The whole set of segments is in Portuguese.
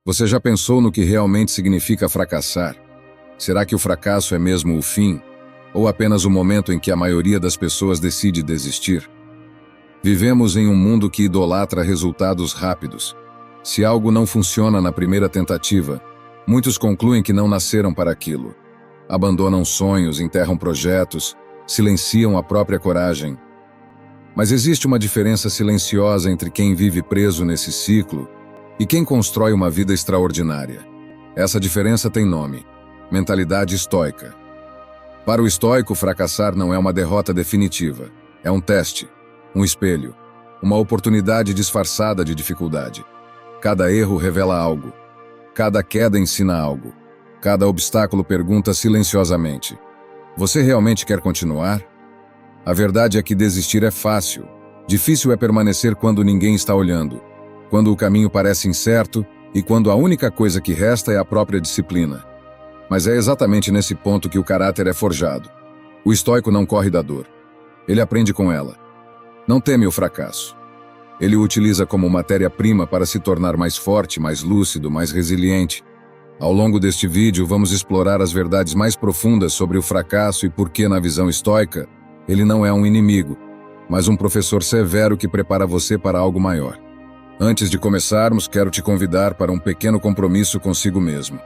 Você já pensou no que realmente significa fracassar? Será que o fracasso é mesmo o fim? Ou apenas o momento em que a maioria das pessoas decide desistir? Vivemos em um mundo que idolatra resultados rápidos. Se algo não funciona na primeira tentativa, muitos concluem que não nasceram para aquilo. Abandonam sonhos, enterram projetos, silenciam a própria coragem. Mas existe uma diferença silenciosa entre quem vive preso nesse ciclo e quem constrói uma vida extraordinária. Essa diferença tem nome: mentalidade estoica. Para o estoico, fracassar não é uma derrota definitiva. É um teste, um espelho, uma oportunidade disfarçada de dificuldade. Cada erro revela algo. Cada queda ensina algo. Cada obstáculo pergunta silenciosamente: você realmente quer continuar? A verdade é que desistir é fácil. Difícil é permanecer quando ninguém está olhando, quando o caminho parece incerto e quando a única coisa que resta é a própria disciplina. Mas é exatamente nesse ponto que o caráter é forjado. O estoico não corre da dor. Ele aprende com ela. Não teme o fracasso. Ele o utiliza como matéria-prima para se tornar mais forte, mais lúcido, mais resiliente. Ao longo deste vídeo, vamos explorar as verdades mais profundas sobre o fracasso e por que, na visão estoica, ele não é um inimigo, mas um professor severo que prepara você para algo maior. Antes de começarmos, quero te convidar para um pequeno compromisso consigo mesmo.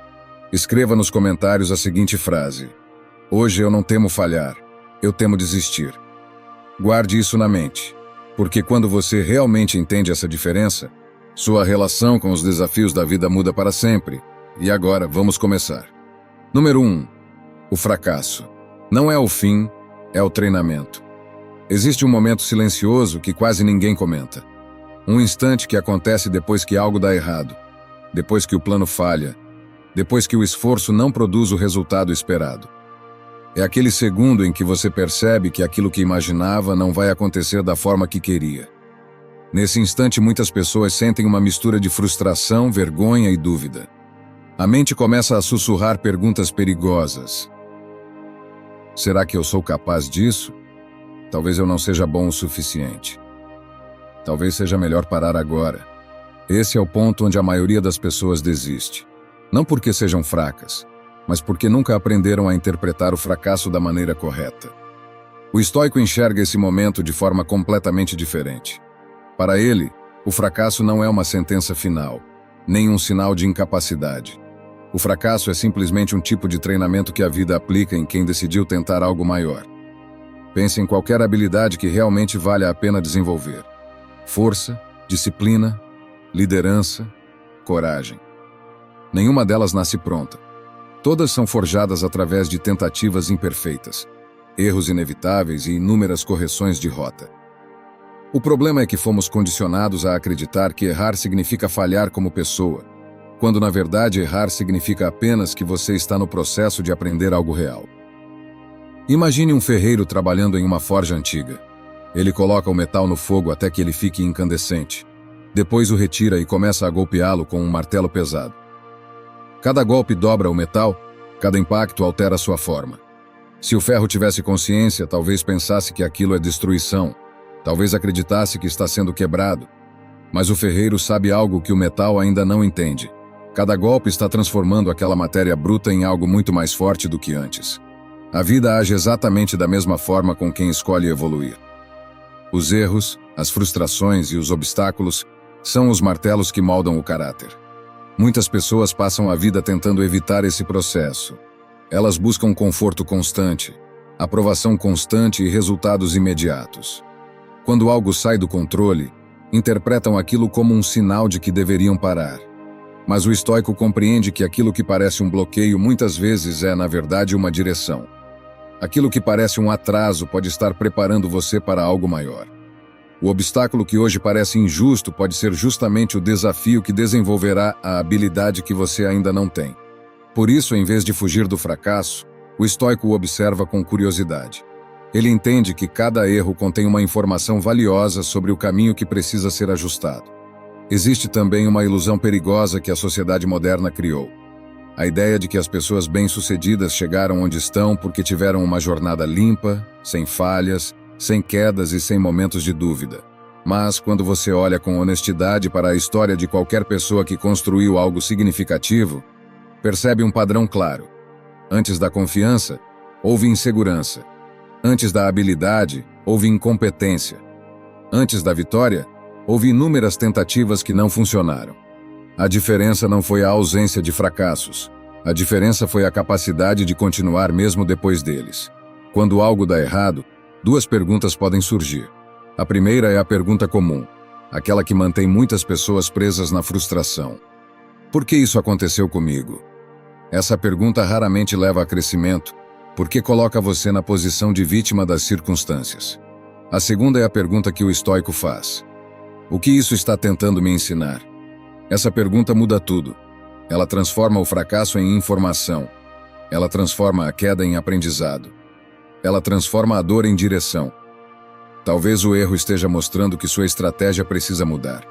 Escreva nos comentários a seguinte frase: hoje eu não temo falhar, eu temo desistir. Guarde isso na mente, porque quando você realmente entende essa diferença, sua relação com os desafios da vida muda para sempre. E agora, vamos começar. Número 1. O fracasso. Não é o fim, é o treinamento. Existe um momento silencioso que quase ninguém comenta. Um instante que acontece depois que algo dá errado, depois que o plano falha, depois que o esforço não produz o resultado esperado. É aquele segundo em que você percebe que aquilo que imaginava não vai acontecer da forma que queria. Nesse instante, muitas pessoas sentem uma mistura de frustração, vergonha e dúvida. A mente começa a sussurrar perguntas perigosas. Será que eu sou capaz disso? Talvez eu não seja bom o suficiente. Talvez seja melhor parar agora. Esse é o ponto onde a maioria das pessoas desiste. Não porque sejam fracas, mas porque nunca aprenderam a interpretar o fracasso da maneira correta. O estoico enxerga esse momento de forma completamente diferente. Para ele, o fracasso não é uma sentença final, nem um sinal de incapacidade. O fracasso é simplesmente um tipo de treinamento que a vida aplica em quem decidiu tentar algo maior. Pense em qualquer habilidade que realmente valha a pena desenvolver. Força, disciplina, liderança, coragem. Nenhuma delas nasce pronta. Todas são forjadas através de tentativas imperfeitas, erros inevitáveis e inúmeras correções de rota. O problema é que fomos condicionados a acreditar que errar significa falhar como pessoa, quando na verdade errar significa apenas que você está no processo de aprender algo real. Imagine um ferreiro trabalhando em uma forja antiga. Ele coloca o metal no fogo até que ele fique incandescente. Depois o retira e começa a golpeá-lo com um martelo pesado. Cada golpe dobra o metal, cada impacto altera sua forma. Se o ferro tivesse consciência, talvez pensasse que aquilo é destruição, talvez acreditasse que está sendo quebrado. Mas o ferreiro sabe algo que o metal ainda não entende. Cada golpe está transformando aquela matéria bruta em algo muito mais forte do que antes. A vida age exatamente da mesma forma com quem escolhe evoluir. Os erros, as frustrações e os obstáculos são os martelos que moldam o caráter. Muitas pessoas passam a vida tentando evitar esse processo. Elas buscam conforto constante, aprovação constante e resultados imediatos. Quando algo sai do controle, interpretam aquilo como um sinal de que deveriam parar. Mas o estoico compreende que aquilo que parece um bloqueio muitas vezes é, na verdade, uma direção. Aquilo que parece um atraso pode estar preparando você para algo maior. O obstáculo que hoje parece injusto pode ser justamente o desafio que desenvolverá a habilidade que você ainda não tem. Por isso, em vez de fugir do fracasso, o estoico o observa com curiosidade. Ele entende que cada erro contém uma informação valiosa sobre o caminho que precisa ser ajustado. Existe também uma ilusão perigosa que a sociedade moderna criou. A ideia de que as pessoas bem-sucedidas chegaram onde estão porque tiveram uma jornada limpa, sem falhas, sem quedas e sem momentos de dúvida. Mas, quando você olha com honestidade para a história de qualquer pessoa que construiu algo significativo, percebe um padrão claro. Antes da confiança, houve insegurança. Antes da habilidade, houve incompetência. Antes da vitória, houve inúmeras tentativas que não funcionaram. A diferença não foi a ausência de fracassos. A diferença foi a capacidade de continuar mesmo depois deles. Quando algo dá errado, duas perguntas podem surgir. A primeira é a pergunta comum, aquela que mantém muitas pessoas presas na frustração. Por que isso aconteceu comigo? Essa pergunta raramente leva a crescimento, porque coloca você na posição de vítima das circunstâncias. A segunda é a pergunta que o estoico faz. O que isso está tentando me ensinar? Essa pergunta muda tudo. Ela transforma o fracasso em informação. Ela transforma a queda em aprendizado. Ela transforma a dor em direção. Talvez o erro esteja mostrando que sua estratégia precisa mudar.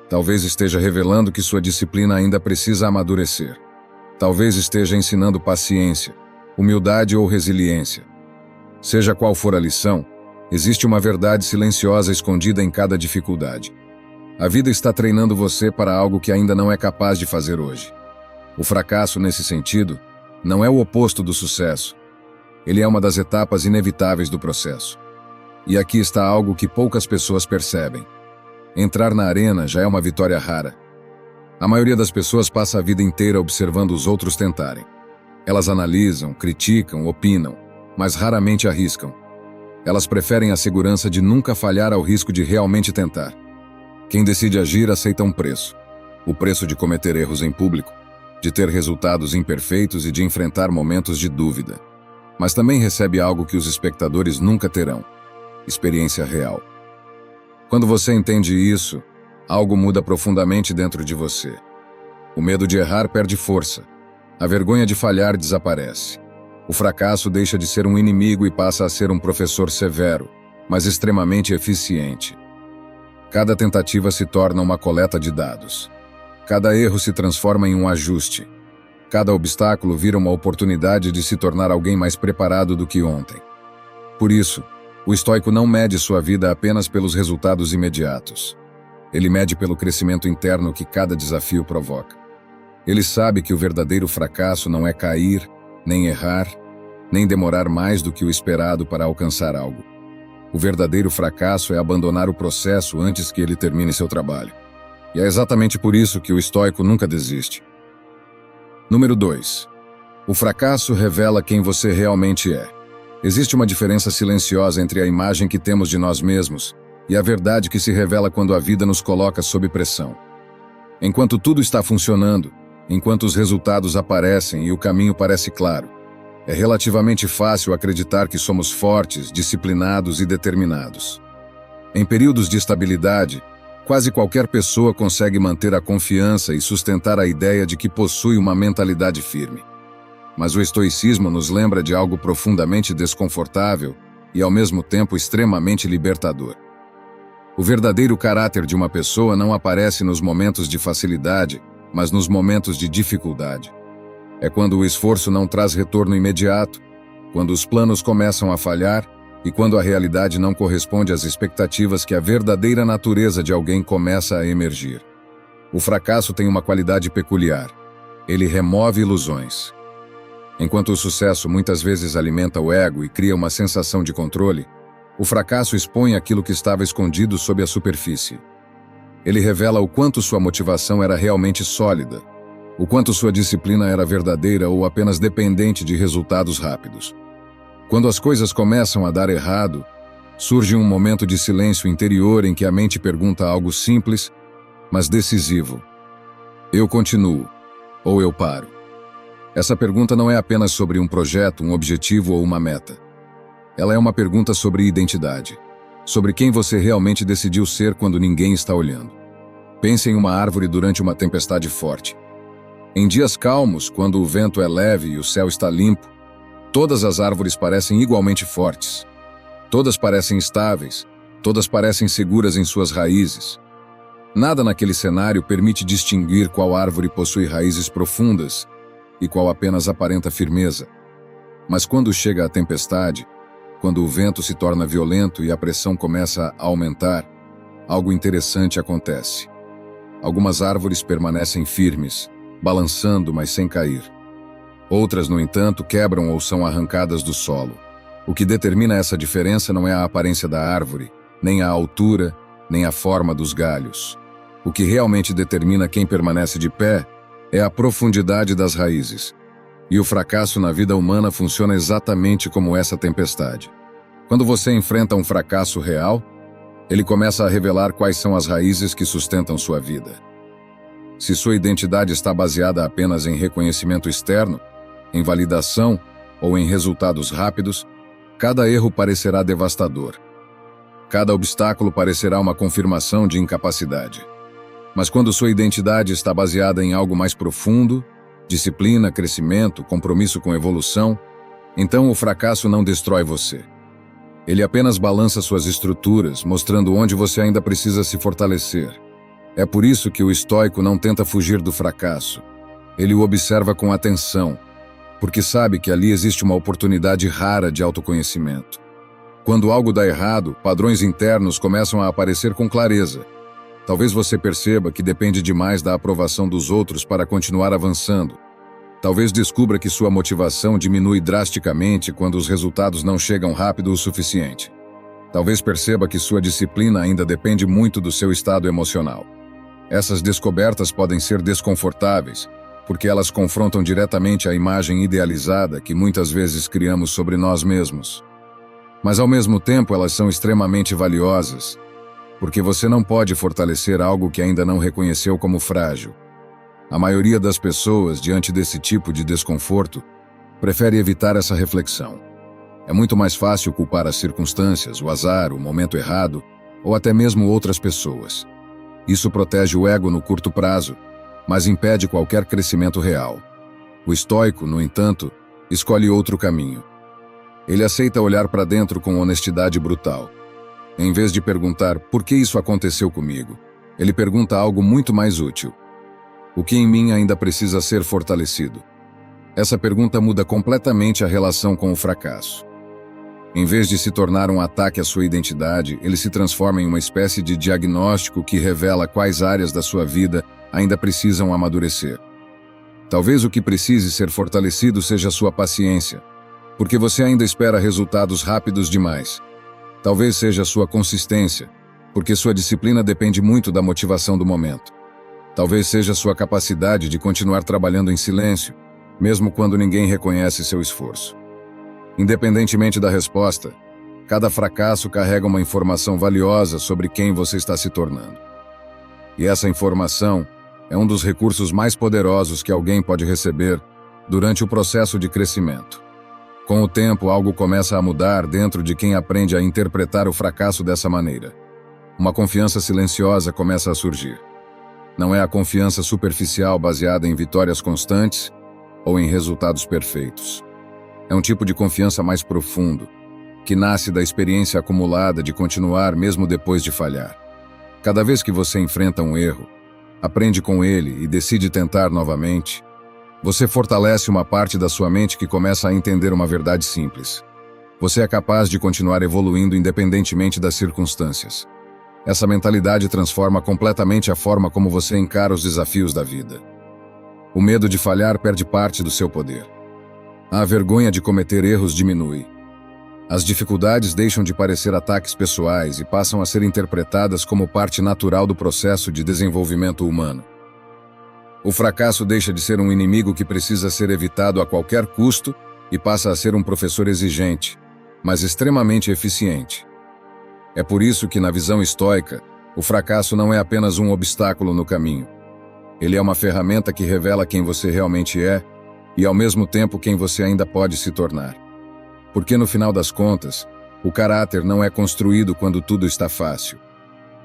Talvez esteja revelando que sua disciplina ainda precisa amadurecer. Talvez esteja ensinando paciência, humildade ou resiliência. Seja qual for a lição, existe uma verdade silenciosa escondida em cada dificuldade. A vida está treinando você para algo que ainda não é capaz de fazer hoje. O fracasso, nesse sentido, não é o oposto do sucesso. Ele é uma das etapas inevitáveis do processo. E aqui está algo que poucas pessoas percebem. Entrar na arena já é uma vitória rara. A maioria das pessoas passa a vida inteira observando os outros tentarem. Elas analisam, criticam, opinam, mas raramente arriscam. Elas preferem a segurança de nunca falhar ao risco de realmente tentar. Quem decide agir aceita um preço. O preço de cometer erros em público, de ter resultados imperfeitos e de enfrentar momentos de dúvida. Mas também recebe algo que os espectadores nunca terão: experiência real. Quando você entende isso, algo muda profundamente dentro de você. O medo de errar perde força. A vergonha de falhar desaparece. O fracasso deixa de ser um inimigo e passa a ser um professor severo, mas extremamente eficiente. Cada tentativa se torna uma coleta de dados. Cada erro se transforma em um ajuste. Cada obstáculo vira uma oportunidade de se tornar alguém mais preparado do que ontem. Por isso, o estoico não mede sua vida apenas pelos resultados imediatos. Ele mede pelo crescimento interno que cada desafio provoca. Ele sabe que o verdadeiro fracasso não é cair, nem errar, nem demorar mais do que o esperado para alcançar algo. O verdadeiro fracasso é abandonar o processo antes que ele termine seu trabalho. E é exatamente por isso que o estoico nunca desiste. Número 2. O fracasso revela quem você realmente é. Existe uma diferença silenciosa entre a imagem que temos de nós mesmos e a verdade que se revela quando a vida nos coloca sob pressão. Enquanto tudo está funcionando, enquanto os resultados aparecem e o caminho parece claro, é relativamente fácil acreditar que somos fortes, disciplinados e determinados. Em períodos de estabilidade, quase qualquer pessoa consegue manter a confiança e sustentar a ideia de que possui uma mentalidade firme. Mas o estoicismo nos lembra de algo profundamente desconfortável e, ao mesmo tempo, extremamente libertador. O verdadeiro caráter de uma pessoa não aparece nos momentos de facilidade, mas nos momentos de dificuldade. É quando o esforço não traz retorno imediato, quando os planos começam a falhar e quando a realidade não corresponde às expectativas que a verdadeira natureza de alguém começa a emergir. O fracasso tem uma qualidade peculiar. Ele remove ilusões. Enquanto o sucesso muitas vezes alimenta o ego e cria uma sensação de controle, o fracasso expõe aquilo que estava escondido sob a superfície. Ele revela o quanto sua motivação era realmente sólida, o quanto sua disciplina era verdadeira ou apenas dependente de resultados rápidos. Quando as coisas começam a dar errado, surge um momento de silêncio interior em que a mente pergunta algo simples, mas decisivo: eu continuo ou eu paro? Essa pergunta não é apenas sobre um projeto, um objetivo ou uma meta. Ela é uma pergunta sobre identidade, sobre quem você realmente decidiu ser quando ninguém está olhando. Pense em uma árvore durante uma tempestade forte. Em dias calmos, quando o vento é leve e o céu está limpo, todas as árvores parecem igualmente fortes. Todas parecem estáveis, todas parecem seguras em suas raízes. Nada naquele cenário permite distinguir qual árvore possui raízes profundas e qual apenas aparenta firmeza. Mas quando chega a tempestade, quando o vento se torna violento e a pressão começa a aumentar, algo interessante acontece. Algumas árvores permanecem firmes, balançando, mas sem cair. Outras, no entanto, quebram ou são arrancadas do solo. O que determina essa diferença não é a aparência da árvore, nem a altura, nem a forma dos galhos. O que realmente determina quem permanece de pé é a profundidade das raízes. E o fracasso na vida humana funciona exatamente como essa tempestade. Quando você enfrenta um fracasso real, ele começa a revelar quais são as raízes que sustentam sua vida. Se sua identidade está baseada apenas em reconhecimento externo, em validação ou em resultados rápidos, cada erro parecerá devastador. Cada obstáculo parecerá uma confirmação de incapacidade. Mas quando sua identidade está baseada em algo mais profundo, disciplina, crescimento, compromisso com evolução, então o fracasso não destrói você. Ele apenas balança suas estruturas, mostrando onde você ainda precisa se fortalecer. É por isso que o estoico não tenta fugir do fracasso. Ele o observa com atenção, porque sabe que ali existe uma oportunidade rara de autoconhecimento. Quando algo dá errado, padrões internos começam a aparecer com clareza. Talvez você perceba que depende demais da aprovação dos outros para continuar avançando. Talvez descubra que sua motivação diminui drasticamente quando os resultados não chegam rápido o suficiente. Talvez perceba que sua disciplina ainda depende muito do seu estado emocional. Essas descobertas podem ser desconfortáveis, porque elas confrontam diretamente a imagem idealizada que muitas vezes criamos sobre nós mesmos. Mas ao mesmo tempo elas são extremamente valiosas, porque você não pode fortalecer algo que ainda não reconheceu como frágil. A maioria das pessoas, diante desse tipo de desconforto, prefere evitar essa reflexão. É muito mais fácil culpar as circunstâncias, o azar, o momento errado, ou até mesmo outras pessoas. Isso protege o ego no curto prazo, mas impede qualquer crescimento real. O estoico, no entanto, escolhe outro caminho. Ele aceita olhar para dentro com honestidade brutal. Em vez de perguntar por que isso aconteceu comigo, ele pergunta algo muito mais útil. O que em mim ainda precisa ser fortalecido? Essa pergunta muda completamente a relação com o fracasso. Em vez de se tornar um ataque à sua identidade, ele se transforma em uma espécie de diagnóstico que revela quais áreas da sua vida ainda precisam amadurecer. Talvez o que precise ser fortalecido seja sua paciência, porque você ainda espera resultados rápidos demais. Talvez seja sua consistência, porque sua disciplina depende muito da motivação do momento. Talvez seja sua capacidade de continuar trabalhando em silêncio, mesmo quando ninguém reconhece seu esforço. Independentemente da resposta, cada fracasso carrega uma informação valiosa sobre quem você está se tornando. E essa informação é um dos recursos mais poderosos que alguém pode receber durante o processo de crescimento. Com o tempo, algo começa a mudar dentro de quem aprende a interpretar o fracasso dessa maneira. Uma confiança silenciosa começa a surgir. Não é a confiança superficial baseada em vitórias constantes ou em resultados perfeitos. É um tipo de confiança mais profundo, que nasce da experiência acumulada de continuar mesmo depois de falhar. Cada vez que você enfrenta um erro, aprende com ele e decide tentar novamente, você fortalece uma parte da sua mente que começa a entender uma verdade simples. Você é capaz de continuar evoluindo independentemente das circunstâncias. Essa mentalidade transforma completamente a forma como você encara os desafios da vida. O medo de falhar perde parte do seu poder. A vergonha de cometer erros diminui. As dificuldades deixam de parecer ataques pessoais e passam a ser interpretadas como parte natural do processo de desenvolvimento humano. O fracasso deixa de ser um inimigo que precisa ser evitado a qualquer custo e passa a ser um professor exigente, mas extremamente eficiente. É por isso que, na visão estoica, o fracasso não é apenas um obstáculo no caminho. Ele é uma ferramenta que revela quem você realmente é e, ao mesmo tempo, quem você ainda pode se tornar. Porque, no final das contas, o caráter não é construído quando tudo está fácil.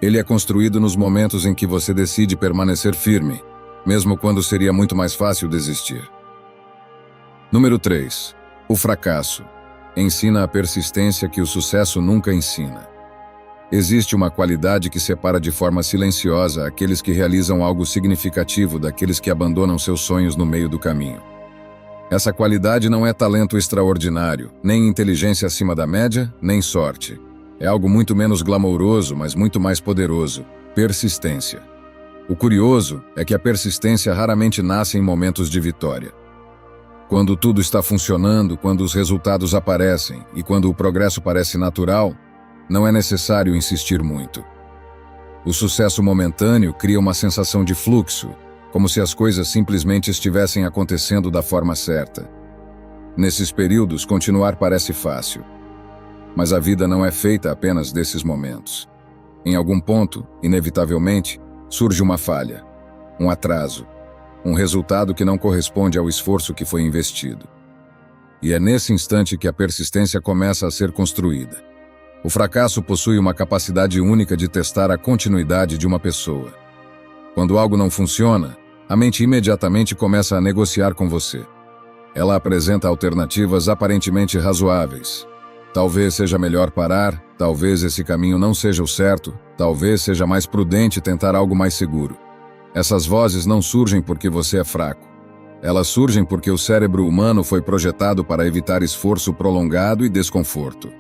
Ele é construído nos momentos em que você decide permanecer firme, mesmo quando seria muito mais fácil desistir. Número 3. O fracasso ensina a persistência que o sucesso nunca ensina. Existe uma qualidade que separa de forma silenciosa aqueles que realizam algo significativo daqueles que abandonam seus sonhos no meio do caminho. Essa qualidade não é talento extraordinário, nem inteligência acima da média, nem sorte. É algo muito menos glamouroso, mas muito mais poderoso: persistência. O curioso é que a persistência raramente nasce em momentos de vitória. Quando tudo está funcionando, quando os resultados aparecem e quando o progresso parece natural, não é necessário insistir muito. O sucesso momentâneo cria uma sensação de fluxo, como se as coisas simplesmente estivessem acontecendo da forma certa. Nesses períodos, continuar parece fácil. Mas a vida não é feita apenas desses momentos. Em algum ponto, inevitavelmente, surge uma falha, um atraso, um resultado que não corresponde ao esforço que foi investido. E é nesse instante que a persistência começa a ser construída. O fracasso possui uma capacidade única de testar a continuidade de uma pessoa. Quando algo não funciona, a mente imediatamente começa a negociar com você. Ela apresenta alternativas aparentemente razoáveis. Talvez seja melhor parar, talvez esse caminho não seja o certo, talvez seja mais prudente tentar algo mais seguro. Essas vozes não surgem porque você é fraco. Elas surgem porque o cérebro humano foi projetado para evitar esforço prolongado e desconforto.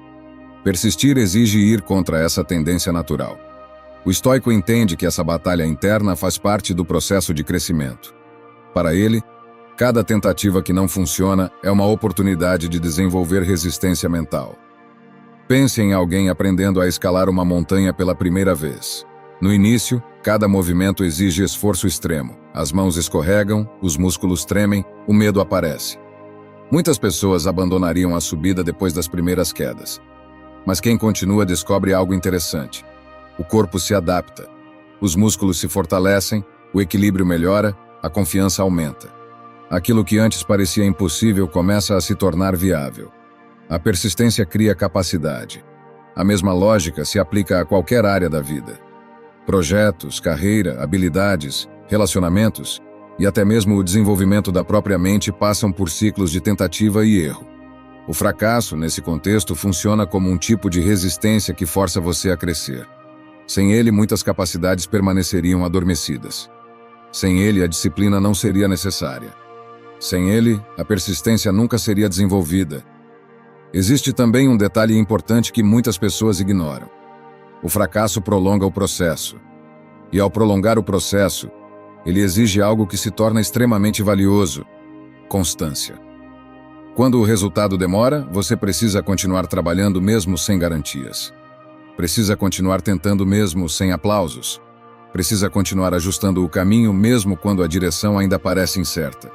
Persistir exige ir contra essa tendência natural. O estoico entende que essa batalha interna faz parte do processo de crescimento. Para ele, cada tentativa que não funciona é uma oportunidade de desenvolver resistência mental. Pense em alguém aprendendo a escalar uma montanha pela primeira vez. No início, cada movimento exige esforço extremo. As mãos escorregam, os músculos tremem, o medo aparece. Muitas pessoas abandonariam a subida depois das primeiras quedas. Mas quem continua descobre algo interessante. O corpo se adapta, os músculos se fortalecem, o equilíbrio melhora, a confiança aumenta. Aquilo que antes parecia impossível começa a se tornar viável. A persistência cria capacidade. A mesma lógica se aplica a qualquer área da vida. Projetos, carreira, habilidades, relacionamentos e até mesmo o desenvolvimento da própria mente passam por ciclos de tentativa e erro. O fracasso, nesse contexto, funciona como um tipo de resistência que força você a crescer. Sem ele, muitas capacidades permaneceriam adormecidas. Sem ele, a disciplina não seria necessária. Sem ele, a persistência nunca seria desenvolvida. Existe também um detalhe importante que muitas pessoas ignoram. O fracasso prolonga o processo. E ao prolongar o processo, ele exige algo que se torna extremamente valioso: constância. Quando o resultado demora, você precisa continuar trabalhando mesmo sem garantias. Precisa continuar tentando mesmo sem aplausos. Precisa continuar ajustando o caminho mesmo quando a direção ainda parece incerta.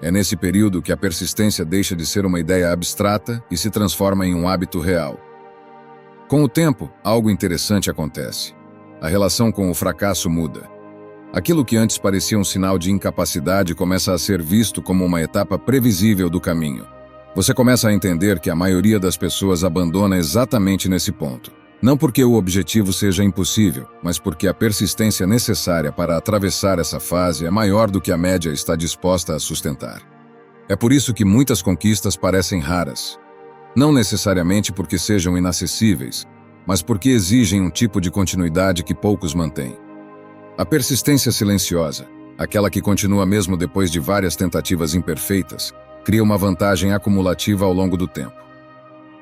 É nesse período que a persistência deixa de ser uma ideia abstrata e se transforma em um hábito real. Com o tempo, algo interessante acontece. A relação com o fracasso muda. Aquilo que antes parecia um sinal de incapacidade começa a ser visto como uma etapa previsível do caminho. Você começa a entender que a maioria das pessoas abandona exatamente nesse ponto. Não porque o objetivo seja impossível, mas porque a persistência necessária para atravessar essa fase é maior do que a média está disposta a sustentar. É por isso que muitas conquistas parecem raras. Não necessariamente porque sejam inacessíveis, mas porque exigem um tipo de continuidade que poucos mantêm. A persistência silenciosa, aquela que continua mesmo depois de várias tentativas imperfeitas, cria uma vantagem acumulativa ao longo do tempo.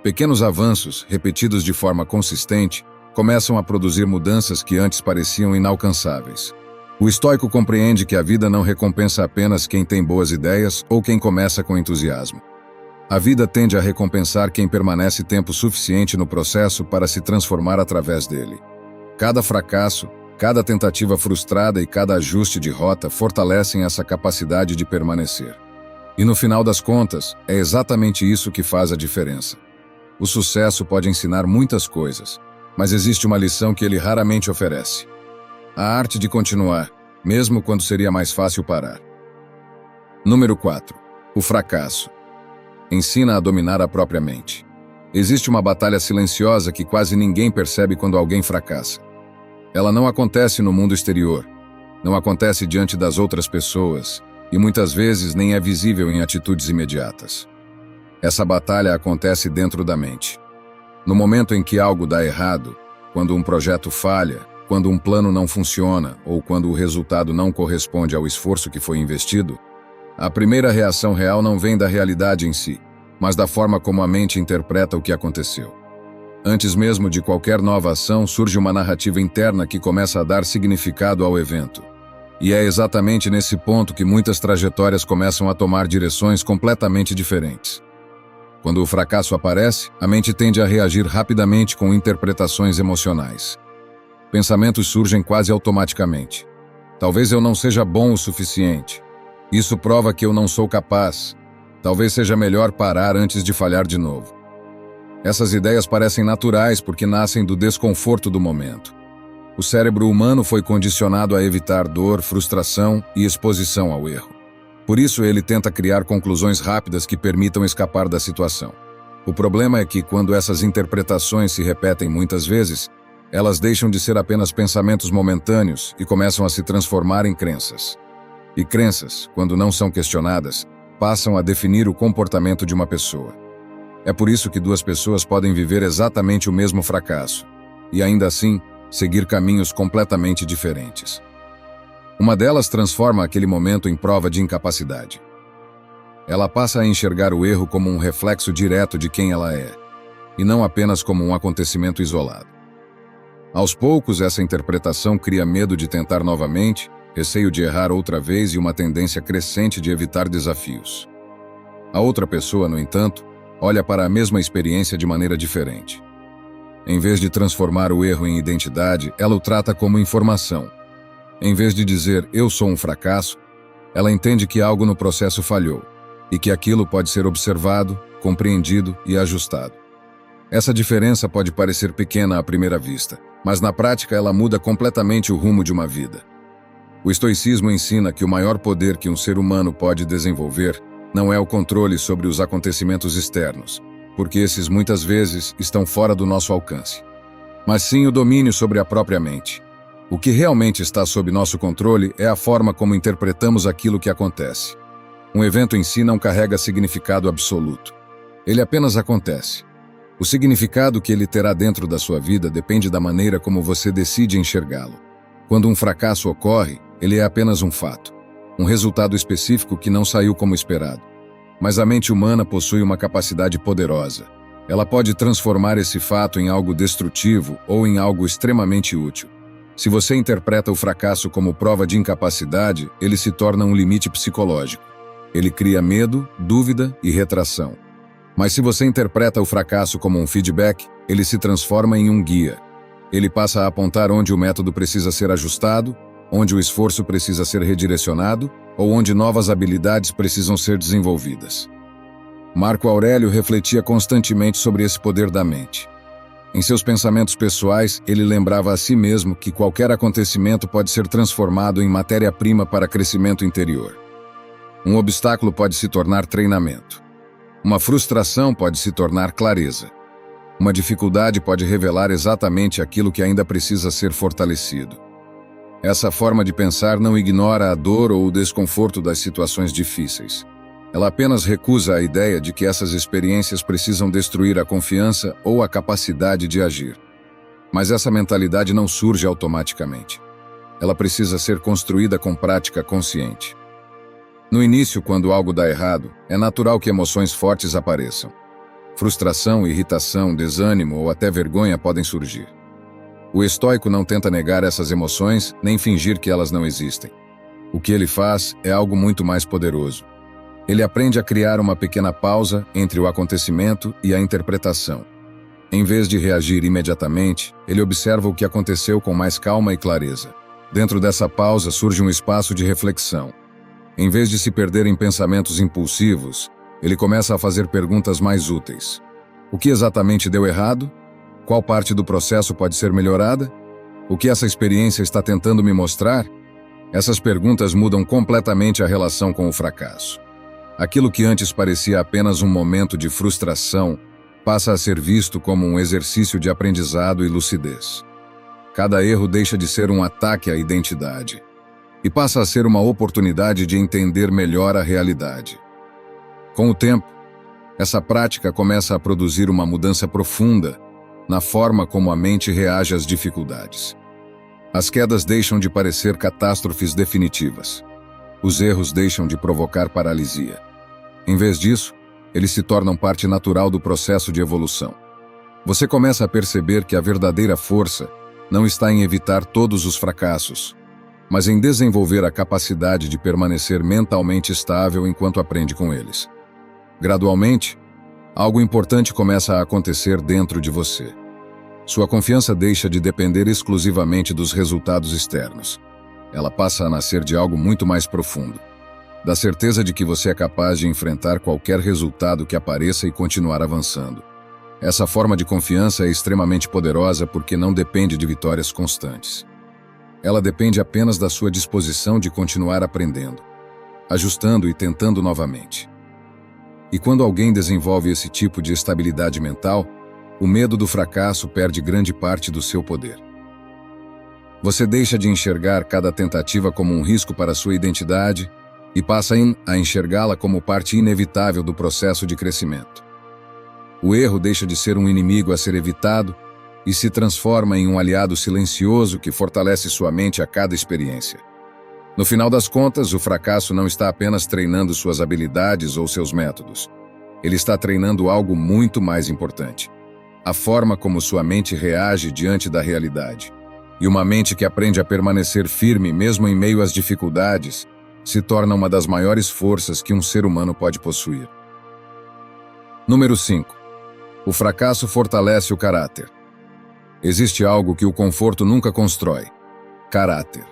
Pequenos avanços, repetidos de forma consistente, começam a produzir mudanças que antes pareciam inalcançáveis. O estoico compreende que a vida não recompensa apenas quem tem boas ideias ou quem começa com entusiasmo. A vida tende a recompensar quem permanece tempo suficiente no processo para se transformar através dele. Cada fracasso, cada tentativa frustrada e cada ajuste de rota fortalecem essa capacidade de permanecer. E no final das contas, é exatamente isso que faz a diferença. O sucesso pode ensinar muitas coisas, mas existe uma lição que ele raramente oferece: a arte de continuar, mesmo quando seria mais fácil parar. Número 4. O fracasso. Ensina a dominar a própria mente. Existe uma batalha silenciosa que quase ninguém percebe quando alguém fracassa. Ela não acontece no mundo exterior, não acontece diante das outras pessoas e muitas vezes nem é visível em atitudes imediatas. Essa batalha acontece dentro da mente. No momento em que algo dá errado, quando um projeto falha, quando um plano não funciona ou quando o resultado não corresponde ao esforço que foi investido, a primeira reação real não vem da realidade em si, mas da forma como a mente interpreta o que aconteceu. Antes mesmo de qualquer nova ação, surge uma narrativa interna que começa a dar significado ao evento. E é exatamente nesse ponto que muitas trajetórias começam a tomar direções completamente diferentes. Quando o fracasso aparece, a mente tende a reagir rapidamente com interpretações emocionais. Pensamentos surgem quase automaticamente. Talvez eu não seja bom o suficiente. Isso prova que eu não sou capaz. Talvez seja melhor parar antes de falhar de novo. Essas ideias parecem naturais porque nascem do desconforto do momento. O cérebro humano foi condicionado a evitar dor, frustração e exposição ao erro. Por isso, ele tenta criar conclusões rápidas que permitam escapar da situação. O problema é que, quando essas interpretações se repetem muitas vezes, elas deixam de ser apenas pensamentos momentâneos e começam a se transformar em crenças. E crenças, quando não são questionadas, passam a definir o comportamento de uma pessoa. É por isso que duas pessoas podem viver exatamente o mesmo fracasso, e ainda assim, seguir caminhos completamente diferentes. Uma delas transforma aquele momento em prova de incapacidade. Ela passa a enxergar o erro como um reflexo direto de quem ela é, e não apenas como um acontecimento isolado. Aos poucos, essa interpretação cria medo de tentar novamente, receio de errar outra vez e uma tendência crescente de evitar desafios. A outra pessoa, no entanto, olha para a mesma experiência de maneira diferente. Em vez de transformar o erro em identidade, ela o trata como informação. Em vez de dizer, eu sou um fracasso, ela entende que algo no processo falhou, e que aquilo pode ser observado, compreendido e ajustado. Essa diferença pode parecer pequena à primeira vista, mas na prática ela muda completamente o rumo de uma vida. O estoicismo ensina que o maior poder que um ser humano pode desenvolver não é o controle sobre os acontecimentos externos, porque esses muitas vezes estão fora do nosso alcance, mas sim o domínio sobre a própria mente. O que realmente está sob nosso controle é a forma como interpretamos aquilo que acontece. Um evento em si não carrega significado absoluto. Ele apenas acontece. O significado que ele terá dentro da sua vida depende da maneira como você decide enxergá-lo. Quando um fracasso ocorre, ele é apenas um fato, um resultado específico que não saiu como esperado. Mas a mente humana possui uma capacidade poderosa. Ela pode transformar esse fato em algo destrutivo ou em algo extremamente útil. Se você interpreta o fracasso como prova de incapacidade, ele se torna um limite psicológico. Ele cria medo, dúvida e retração. Mas se você interpreta o fracasso como um feedback, ele se transforma em um guia. Ele passa a apontar onde o método precisa ser ajustado, onde o esforço precisa ser redirecionado ou onde novas habilidades precisam ser desenvolvidas. Marco Aurélio refletia constantemente sobre esse poder da mente. Em seus pensamentos pessoais, ele lembrava a si mesmo que qualquer acontecimento pode ser transformado em matéria-prima para crescimento interior. Um obstáculo pode se tornar treinamento. Uma frustração pode se tornar clareza. Uma dificuldade pode revelar exatamente aquilo que ainda precisa ser fortalecido. Essa forma de pensar não ignora a dor ou o desconforto das situações difíceis. Ela apenas recusa a ideia de que essas experiências precisam destruir a confiança ou a capacidade de agir. Mas essa mentalidade não surge automaticamente. Ela precisa ser construída com prática consciente. No início, quando algo dá errado, é natural que emoções fortes apareçam. Frustração, irritação, desânimo ou até vergonha podem surgir. O estoico não tenta negar essas emoções nem fingir que elas não existem. O que ele faz é algo muito mais poderoso. Ele aprende a criar uma pequena pausa entre o acontecimento e a interpretação. Em vez de reagir imediatamente, ele observa o que aconteceu com mais calma e clareza. Dentro dessa pausa surge um espaço de reflexão. Em vez de se perder em pensamentos impulsivos, ele começa a fazer perguntas mais úteis. O que exatamente deu errado? Qual parte do processo pode ser melhorada? O que essa experiência está tentando me mostrar? Essas perguntas mudam completamente a relação com o fracasso. Aquilo que antes parecia apenas um momento de frustração passa a ser visto como um exercício de aprendizado e lucidez. Cada erro deixa de ser um ataque à identidade e passa a ser uma oportunidade de entender melhor a realidade. Com o tempo, essa prática começa a produzir uma mudança profunda na forma como a mente reage às dificuldades. As quedas deixam de parecer catástrofes definitivas. Os erros deixam de provocar paralisia. Em vez disso, eles se tornam parte natural do processo de evolução. Você começa a perceber que a verdadeira força não está em evitar todos os fracassos, mas em desenvolver a capacidade de permanecer mentalmente estável enquanto aprende com eles. Gradualmente, algo importante começa a acontecer dentro de você. Sua confiança deixa de depender exclusivamente dos resultados externos. Ela passa a nascer de algo muito mais profundo, da certeza de que você é capaz de enfrentar qualquer resultado que apareça e continuar avançando. Essa forma de confiança é extremamente poderosa porque não depende de vitórias constantes. Ela depende apenas da sua disposição de continuar aprendendo, ajustando e tentando novamente. E quando alguém desenvolve esse tipo de estabilidade mental, o medo do fracasso perde grande parte do seu poder. Você deixa de enxergar cada tentativa como um risco para sua identidade e passa a enxergá-la como parte inevitável do processo de crescimento. O erro deixa de ser um inimigo a ser evitado e se transforma em um aliado silencioso que fortalece sua mente a cada experiência. No final das contas, o fracasso não está apenas treinando suas habilidades ou seus métodos. Ele está treinando algo muito mais importante: a forma como sua mente reage diante da realidade. E uma mente que aprende a permanecer firme mesmo em meio às dificuldades se torna uma das maiores forças que um ser humano pode possuir. Número 5. O fracasso fortalece o caráter. Existe algo que o conforto nunca constrói: caráter.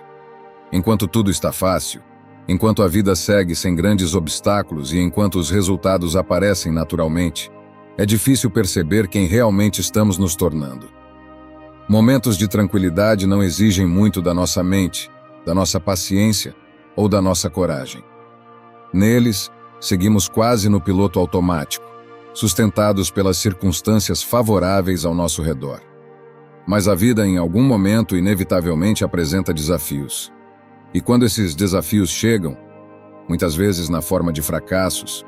Enquanto tudo está fácil, enquanto a vida segue sem grandes obstáculos e enquanto os resultados aparecem naturalmente, é difícil perceber quem realmente estamos nos tornando. Momentos de tranquilidade não exigem muito da nossa mente, da nossa paciência ou da nossa coragem. Neles, seguimos quase no piloto automático, sustentados pelas circunstâncias favoráveis ao nosso redor. Mas a vida em algum momento inevitavelmente apresenta desafios. E quando esses desafios chegam, muitas vezes na forma de fracassos,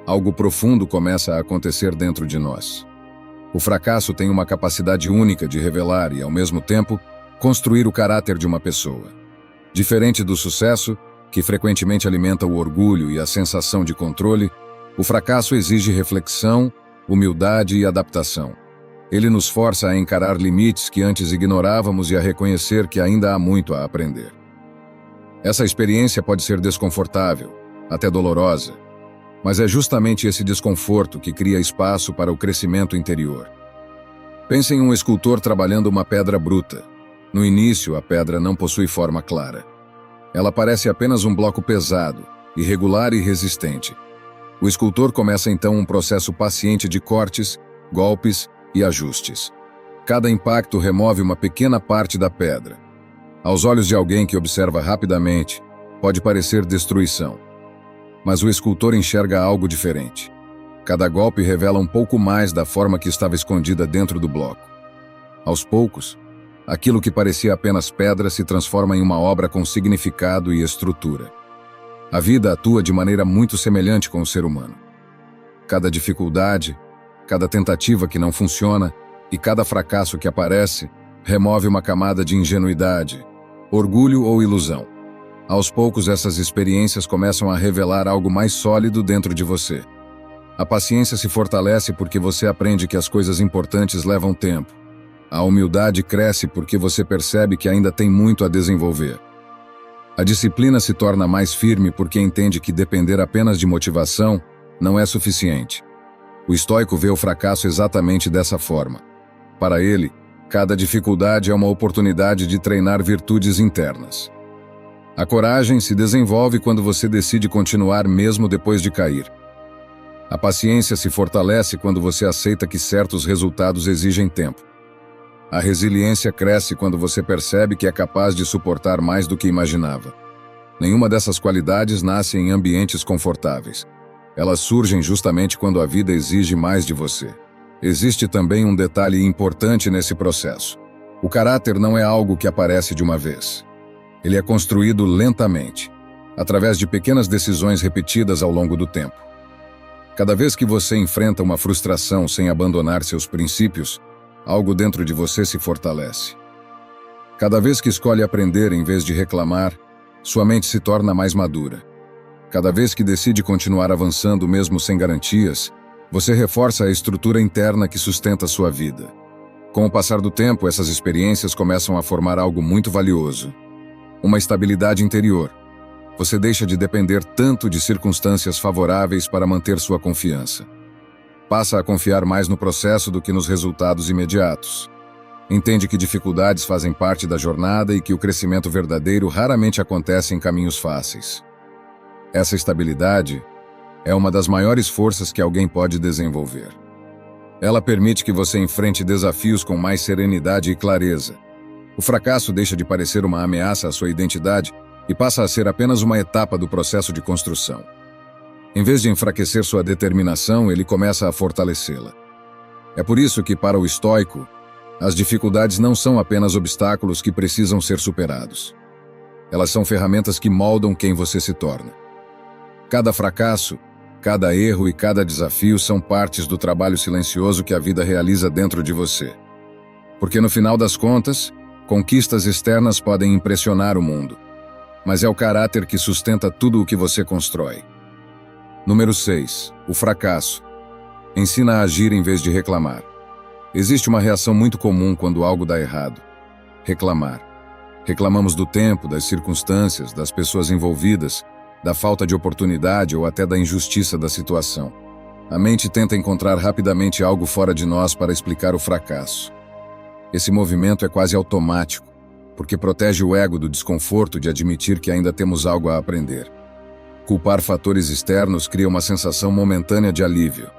algo profundo começa a acontecer dentro de nós. O fracasso tem uma capacidade única de revelar e, ao mesmo tempo, construir o caráter de uma pessoa. Diferente do sucesso, que frequentemente alimenta o orgulho e a sensação de controle, o fracasso exige reflexão, humildade e adaptação. Ele nos força a encarar limites que antes ignorávamos e a reconhecer que ainda há muito a aprender. Essa experiência pode ser desconfortável, até dolorosa, mas é justamente esse desconforto que cria espaço para o crescimento interior. Pense em um escultor trabalhando uma pedra bruta. No início, a pedra não possui forma clara. Ela parece apenas um bloco pesado, irregular e resistente. O escultor começa então um processo paciente de cortes, golpes e ajustes. Cada impacto remove uma pequena parte da pedra. Aos olhos de alguém que observa rapidamente, pode parecer destruição. Mas o escultor enxerga algo diferente. Cada golpe revela um pouco mais da forma que estava escondida dentro do bloco. Aos poucos, aquilo que parecia apenas pedra se transforma em uma obra com significado e estrutura. A vida atua de maneira muito semelhante com o ser humano. Cada dificuldade, cada tentativa que não funciona e cada fracasso que aparece remove uma camada de ingenuidade, orgulho ou ilusão. Aos poucos, essas experiências começam a revelar algo mais sólido dentro de você. A paciência se fortalece porque você aprende que as coisas importantes levam tempo. A humildade cresce porque você percebe que ainda tem muito a desenvolver. A disciplina se torna mais firme porque entende que depender apenas de motivação não é suficiente. O estoico vê o fracasso exatamente dessa forma. Para ele, cada dificuldade é uma oportunidade de treinar virtudes internas. A coragem se desenvolve quando você decide continuar mesmo depois de cair. A paciência se fortalece quando você aceita que certos resultados exigem tempo. A resiliência cresce quando você percebe que é capaz de suportar mais do que imaginava. Nenhuma dessas qualidades nasce em ambientes confortáveis. Elas surgem justamente quando a vida exige mais de você. Existe também um detalhe importante nesse processo. O caráter não é algo que aparece de uma vez. Ele é construído lentamente, através de pequenas decisões repetidas ao longo do tempo. Cada vez que você enfrenta uma frustração sem abandonar seus princípios, algo dentro de você se fortalece. Cada vez que escolhe aprender em vez de reclamar, sua mente se torna mais madura. Cada vez que decide continuar avançando mesmo sem garantias, Você reforça a estrutura interna que sustenta sua vida. Com o passar do tempo, essas experiências começam a formar algo muito valioso. Uma estabilidade interior. Você deixa de depender tanto de circunstâncias favoráveis para manter sua confiança. Passa a confiar mais no processo do que nos resultados imediatos. Entende que dificuldades fazem parte da jornada e que o crescimento verdadeiro raramente acontece em caminhos fáceis. Essa estabilidade é uma das maiores forças que alguém pode desenvolver. Ela permite que você enfrente desafios com mais serenidade e clareza. O fracasso deixa de parecer uma ameaça à sua identidade e passa a ser apenas uma etapa do processo de construção. Em vez de enfraquecer sua determinação, ele começa a fortalecê-la. É por isso que, para o estoico, as dificuldades não são apenas obstáculos que precisam ser superados. Elas são ferramentas que moldam quem você se torna. Cada fracasso, cada erro e cada desafio são partes do trabalho silencioso que a vida realiza dentro de você. Porque no final das contas, conquistas externas podem impressionar o mundo, mas é o caráter que sustenta tudo o que você constrói. Número 6. O fracasso. Ensina a agir em vez de reclamar. Existe uma reação muito comum quando algo dá errado: reclamar. Reclamamos do tempo, das circunstâncias, das pessoas envolvidas, da falta de oportunidade ou até da injustiça da situação. A mente tenta encontrar rapidamente algo fora de nós para explicar o fracasso. Esse movimento é quase automático, porque protege o ego do desconforto de admitir que ainda temos algo a aprender. Culpar fatores externos cria uma sensação momentânea de alívio.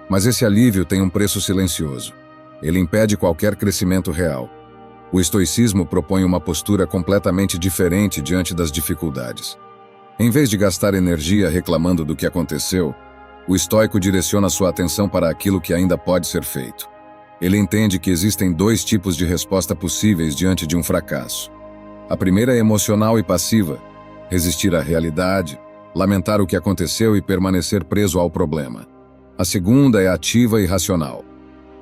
Mas esse alívio tem um preço silencioso. Ele impede qualquer crescimento real. O estoicismo propõe uma postura completamente diferente diante das dificuldades. Em vez de gastar energia reclamando do que aconteceu, o estoico direciona sua atenção para aquilo que ainda pode ser feito. Ele entende que existem dois tipos de resposta possíveis diante de um fracasso. A primeira é emocional e passiva: resistir à realidade, lamentar o que aconteceu e permanecer preso ao problema. A segunda é ativa e racional: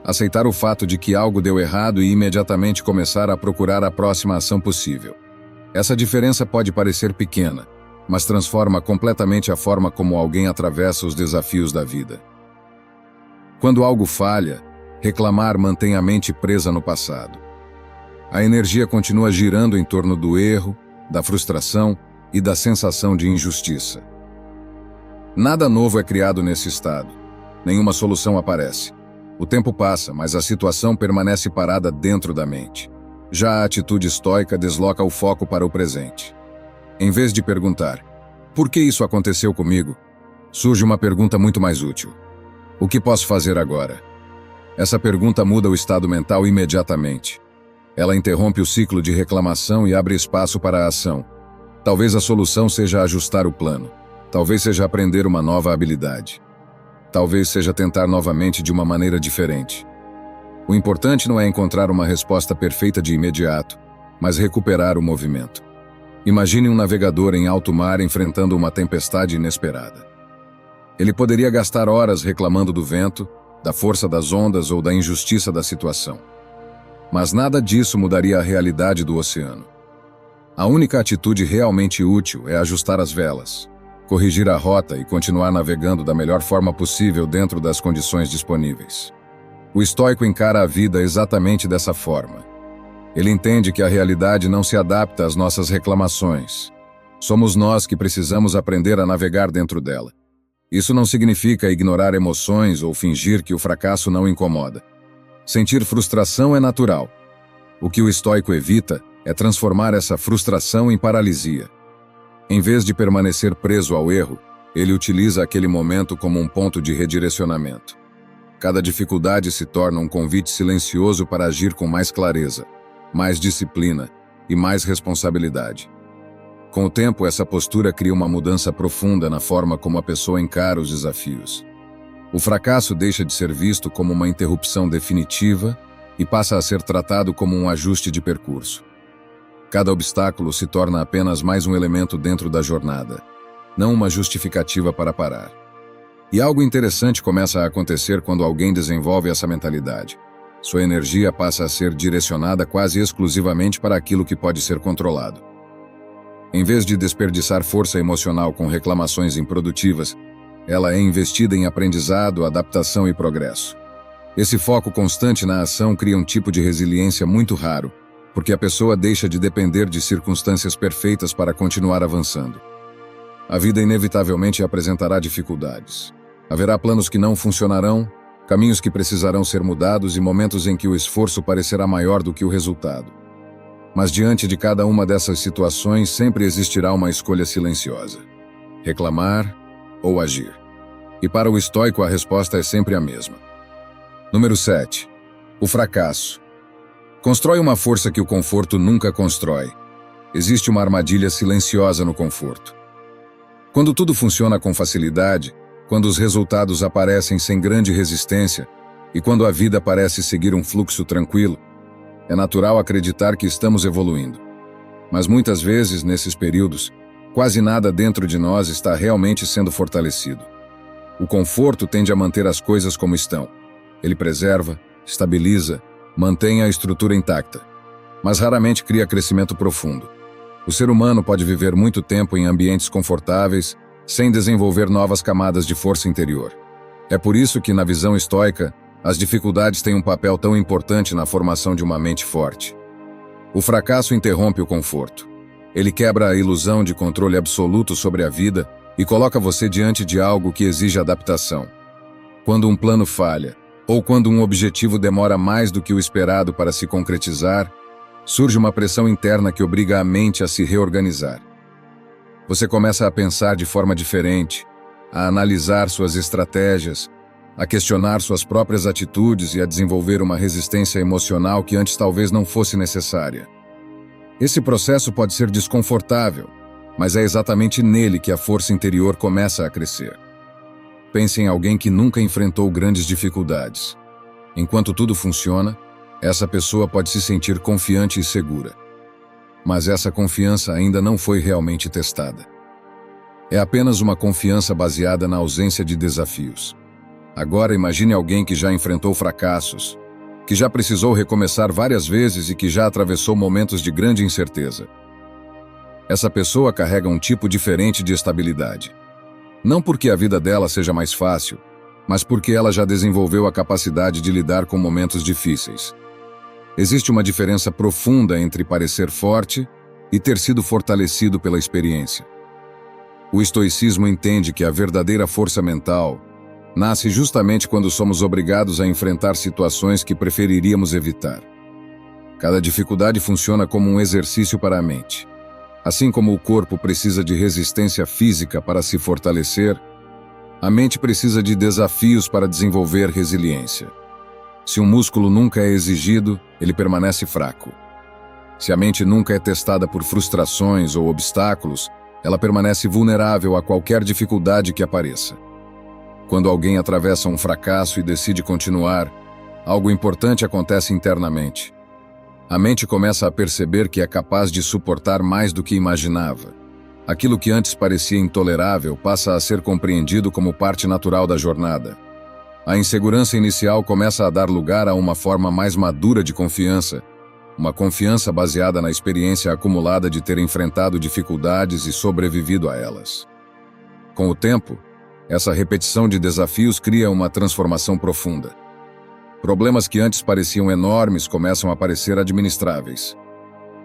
aceitar o fato de que algo deu errado e imediatamente começar a procurar a próxima ação possível. Essa diferença pode parecer pequena, mas transforma completamente a forma como alguém atravessa os desafios da vida. Quando algo falha, reclamar mantém a mente presa no passado. A energia continua girando em torno do erro, da frustração e da sensação de injustiça. Nada novo é criado nesse estado. Nenhuma solução aparece. O tempo passa, mas a situação permanece parada dentro da mente. Já a atitude estoica desloca o foco para o presente. Em vez de perguntar, por que isso aconteceu comigo? Surge uma pergunta muito mais útil: o que posso fazer agora? Essa pergunta muda o estado mental imediatamente. Ela interrompe o ciclo de reclamação e abre espaço para a ação. Talvez a solução seja ajustar o plano. Talvez seja aprender uma nova habilidade. Talvez seja tentar novamente de uma maneira diferente. O importante não é encontrar uma resposta perfeita de imediato, mas recuperar o movimento. Imagine um navegador em alto mar enfrentando uma tempestade inesperada. Ele poderia gastar horas reclamando do vento, da força das ondas ou da injustiça da situação. Mas nada disso mudaria a realidade do oceano. A única atitude realmente útil é ajustar as velas, corrigir a rota e continuar navegando da melhor forma possível dentro das condições disponíveis. O estoico encara a vida exatamente dessa forma. Ele entende que a realidade não se adapta às nossas reclamações. Somos nós que precisamos aprender a navegar dentro dela. Isso não significa ignorar emoções ou fingir que o fracasso não incomoda. Sentir frustração é natural. O que o estoico evita é transformar essa frustração em paralisia. Em vez de permanecer preso ao erro, ele utiliza aquele momento como um ponto de redirecionamento. Cada dificuldade se torna um convite silencioso para agir com mais clareza, mais disciplina e mais responsabilidade. Com o tempo, essa postura cria uma mudança profunda na forma como a pessoa encara os desafios. O fracasso deixa de ser visto como uma interrupção definitiva e passa a ser tratado como um ajuste de percurso. Cada obstáculo se torna apenas mais um elemento dentro da jornada, não uma justificativa para parar. E algo interessante começa a acontecer quando alguém desenvolve essa mentalidade. Sua energia passa a ser direcionada quase exclusivamente para aquilo que pode ser controlado. Em vez de desperdiçar força emocional com reclamações improdutivas, Ela é investida em aprendizado, adaptação e progresso. Esse foco constante na ação cria um tipo de resiliência muito raro, porque a pessoa deixa de depender de circunstâncias perfeitas para continuar avançando. A vida inevitavelmente apresentará dificuldades. Haverá planos que não funcionarão, caminhos que precisarão ser mudados e momentos em que o esforço parecerá maior do que o resultado. Mas diante de cada uma dessas situações sempre existirá uma escolha silenciosa: reclamar ou agir. E para o estoico a resposta é sempre a mesma. Número 7. O fracasso. Constrói uma força que o conforto nunca constrói. Existe uma armadilha silenciosa no conforto. Quando tudo funciona com facilidade, quando os resultados aparecem sem grande resistência e quando a vida parece seguir um fluxo tranquilo, é natural acreditar que estamos evoluindo. Mas muitas vezes, nesses períodos, quase nada dentro de nós está realmente sendo fortalecido. O conforto tende a manter as coisas como estão. Ele preserva, estabiliza, mantém a estrutura intacta, mas raramente cria crescimento profundo. O ser humano pode viver muito tempo em ambientes confortáveis, sem desenvolver novas camadas de força interior. É por isso que, na visão estoica, as dificuldades têm um papel tão importante na formação de uma mente forte. O fracasso interrompe o conforto. Ele quebra a ilusão de controle absoluto sobre a vida e coloca você diante de algo que exige adaptação. Quando um plano falha, ou quando um objetivo demora mais do que o esperado para se concretizar, surge uma pressão interna que obriga a mente a se reorganizar. Você começa a pensar de forma diferente, a analisar suas estratégias, a questionar suas próprias atitudes e a desenvolver uma resistência emocional que antes talvez não fosse necessária. Esse processo pode ser desconfortável, mas é exatamente nele que a força interior começa a crescer. Pense em alguém que nunca enfrentou grandes dificuldades. Enquanto tudo funciona, essa pessoa pode se sentir confiante e segura. Mas essa confiança ainda não foi realmente testada. É apenas uma confiança baseada na ausência de desafios. Agora imagine alguém que já enfrentou fracassos, que já precisou recomeçar várias vezes e que já atravessou momentos de grande incerteza. Essa pessoa carrega um tipo diferente de estabilidade. Não porque a vida dela seja mais fácil, mas porque ela já desenvolveu a capacidade de lidar com momentos difíceis. Existe uma diferença profunda entre parecer forte e ter sido fortalecido pela experiência. O estoicismo entende que a verdadeira força mental nasce justamente quando somos obrigados a enfrentar situações que preferiríamos evitar. Cada dificuldade funciona como um exercício para a mente. Assim como o corpo precisa de resistência física para se fortalecer, a mente precisa de desafios para desenvolver resiliência. Se um músculo nunca é exigido, ele permanece fraco. Se a mente nunca é testada por frustrações ou obstáculos, ela permanece vulnerável a qualquer dificuldade que apareça. Quando alguém atravessa um fracasso e decide continuar, algo importante acontece internamente. A mente começa a perceber que é capaz de suportar mais do que imaginava. Aquilo que antes parecia intolerável passa a ser compreendido como parte natural da jornada. A insegurança inicial começa a dar lugar a uma forma mais madura de confiança, uma confiança baseada na experiência acumulada de ter enfrentado dificuldades e sobrevivido a elas. Com o tempo, essa repetição de desafios cria uma transformação profunda. Problemas que antes pareciam enormes começam a parecer administráveis.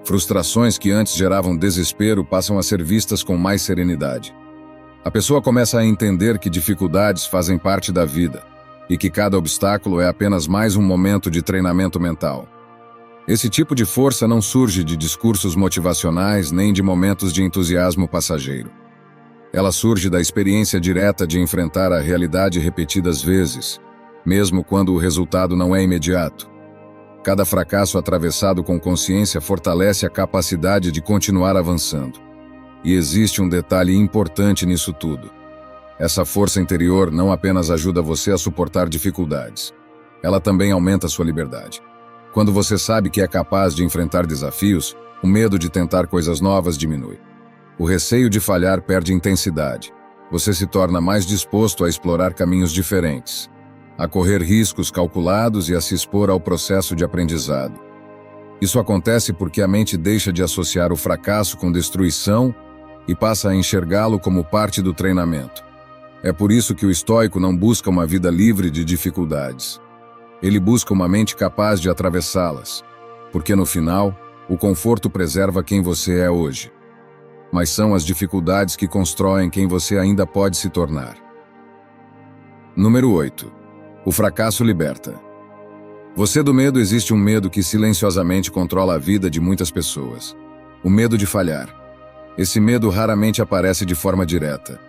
Frustrações que antes geravam desespero passam a ser vistas com mais serenidade. A pessoa começa a entender que dificuldades fazem parte da vida e que cada obstáculo é apenas mais um momento de treinamento mental. Esse tipo de força não surge de discursos motivacionais nem de momentos de entusiasmo passageiro. Ela surge da experiência direta de enfrentar a realidade repetidas vezes, mesmo quando o resultado não é imediato. Cada fracasso atravessado com consciência fortalece a capacidade de continuar avançando. E existe um detalhe importante nisso tudo. Essa força interior não apenas ajuda você a suportar dificuldades, ela também aumenta sua liberdade. Quando você sabe que é capaz de enfrentar desafios, o medo de tentar coisas novas diminui. O receio de falhar perde intensidade. Você se torna mais disposto a explorar caminhos diferentes, a correr riscos calculados e a se expor ao processo de aprendizado. Isso acontece porque a mente deixa de associar o fracasso com destruição e passa a enxergá-lo como parte do treinamento. É por isso que o estoico não busca uma vida livre de dificuldades. Ele busca uma mente capaz de atravessá-las, porque no final, o conforto preserva quem você é hoje. Mas são as dificuldades que constroem quem você ainda pode se tornar. Número 8. O fracasso liberta. Você do medo existe um medo que silenciosamente controla a vida de muitas pessoas. O medo de falhar. Esse medo raramente aparece de forma direta.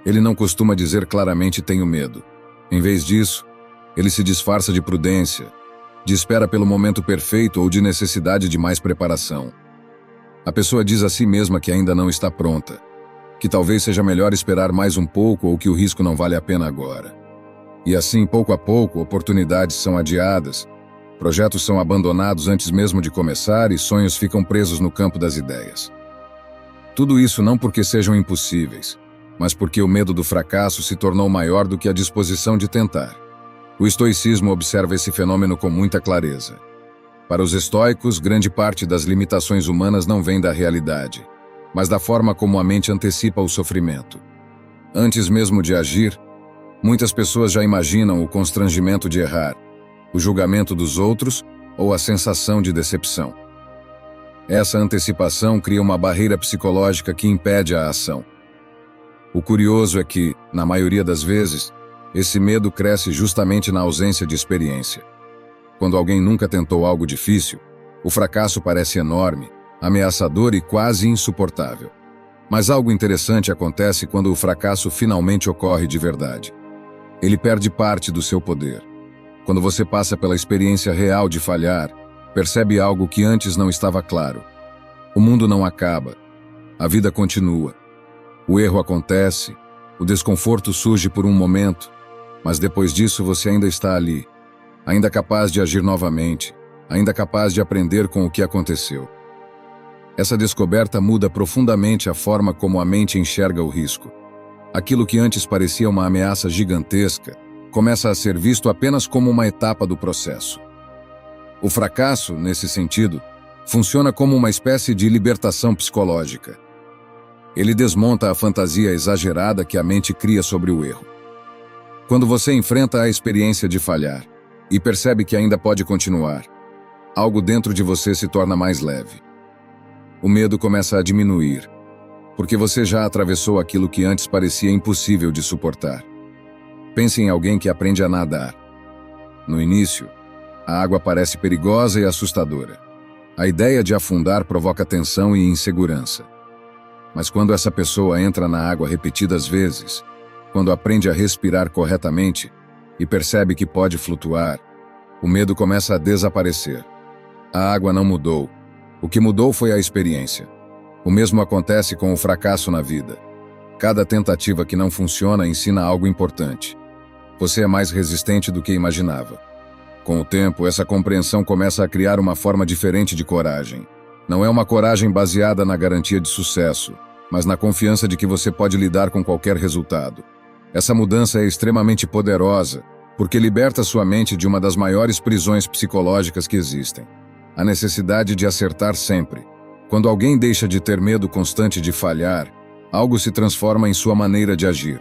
Ele não costuma dizer claramente tenho medo. Em vez disso, ele se disfarça de prudência, de espera pelo momento perfeito ou de necessidade de mais preparação. A pessoa diz a si mesma que ainda não está pronta, que talvez seja melhor esperar mais um pouco ou que o risco não vale a pena agora. E assim, pouco a pouco, oportunidades são adiadas, projetos são abandonados antes mesmo de começar e sonhos ficam presos no campo das ideias. Tudo isso não porque sejam impossíveis, mas porque o medo do fracasso se tornou maior do que a disposição de tentar. O estoicismo observa esse fenômeno com muita clareza. Para os estoicos, grande parte das limitações humanas não vem da realidade, mas da forma como a mente antecipa o sofrimento. Antes mesmo de agir, muitas pessoas já imaginam o constrangimento de errar, o julgamento dos outros ou a sensação de decepção. Essa antecipação cria uma barreira psicológica que impede a ação. O curioso é que, na maioria das vezes, esse medo cresce justamente na ausência de experiência. Quando alguém nunca tentou algo difícil, o fracasso parece enorme, ameaçador e quase insuportável. Mas algo interessante acontece quando o fracasso finalmente ocorre de verdade. Ele perde parte do seu poder. Quando você passa pela experiência real de falhar, percebe algo que antes não estava claro. O mundo não acaba. A vida continua. O erro acontece, o desconforto surge por um momento, mas depois disso você ainda está ali, ainda capaz de agir novamente, ainda capaz de aprender com o que aconteceu. Essa descoberta muda profundamente a forma como a mente enxerga o risco. Aquilo que antes parecia uma ameaça gigantesca começa a ser visto apenas como uma etapa do processo. O fracasso, nesse sentido, funciona como uma espécie de libertação psicológica. Ele desmonta a fantasia exagerada que a mente cria sobre o erro. Quando você enfrenta a experiência de falhar e percebe que ainda pode continuar, algo dentro de você se torna mais leve. O medo começa a diminuir, porque você já atravessou aquilo que antes parecia impossível de suportar. Pense em alguém que aprende a nadar. No início, a água parece perigosa e assustadora. A ideia de afundar provoca tensão e insegurança. Mas quando essa pessoa entra na água repetidas vezes, quando aprende a respirar corretamente e percebe que pode flutuar, o medo começa a desaparecer. A água não mudou. O que mudou foi a experiência. O mesmo acontece com o fracasso na vida. Cada tentativa que não funciona ensina algo importante. Você é mais resistente do que imaginava. Com o tempo, essa compreensão começa a criar uma forma diferente de coragem. Não é uma coragem baseada na garantia de sucesso, mas na confiança de que você pode lidar com qualquer resultado. Essa mudança é extremamente poderosa, porque liberta sua mente de uma das maiores prisões psicológicas que existem: a necessidade de acertar sempre. Quando alguém deixa de ter medo constante de falhar, algo se transforma em sua maneira de agir.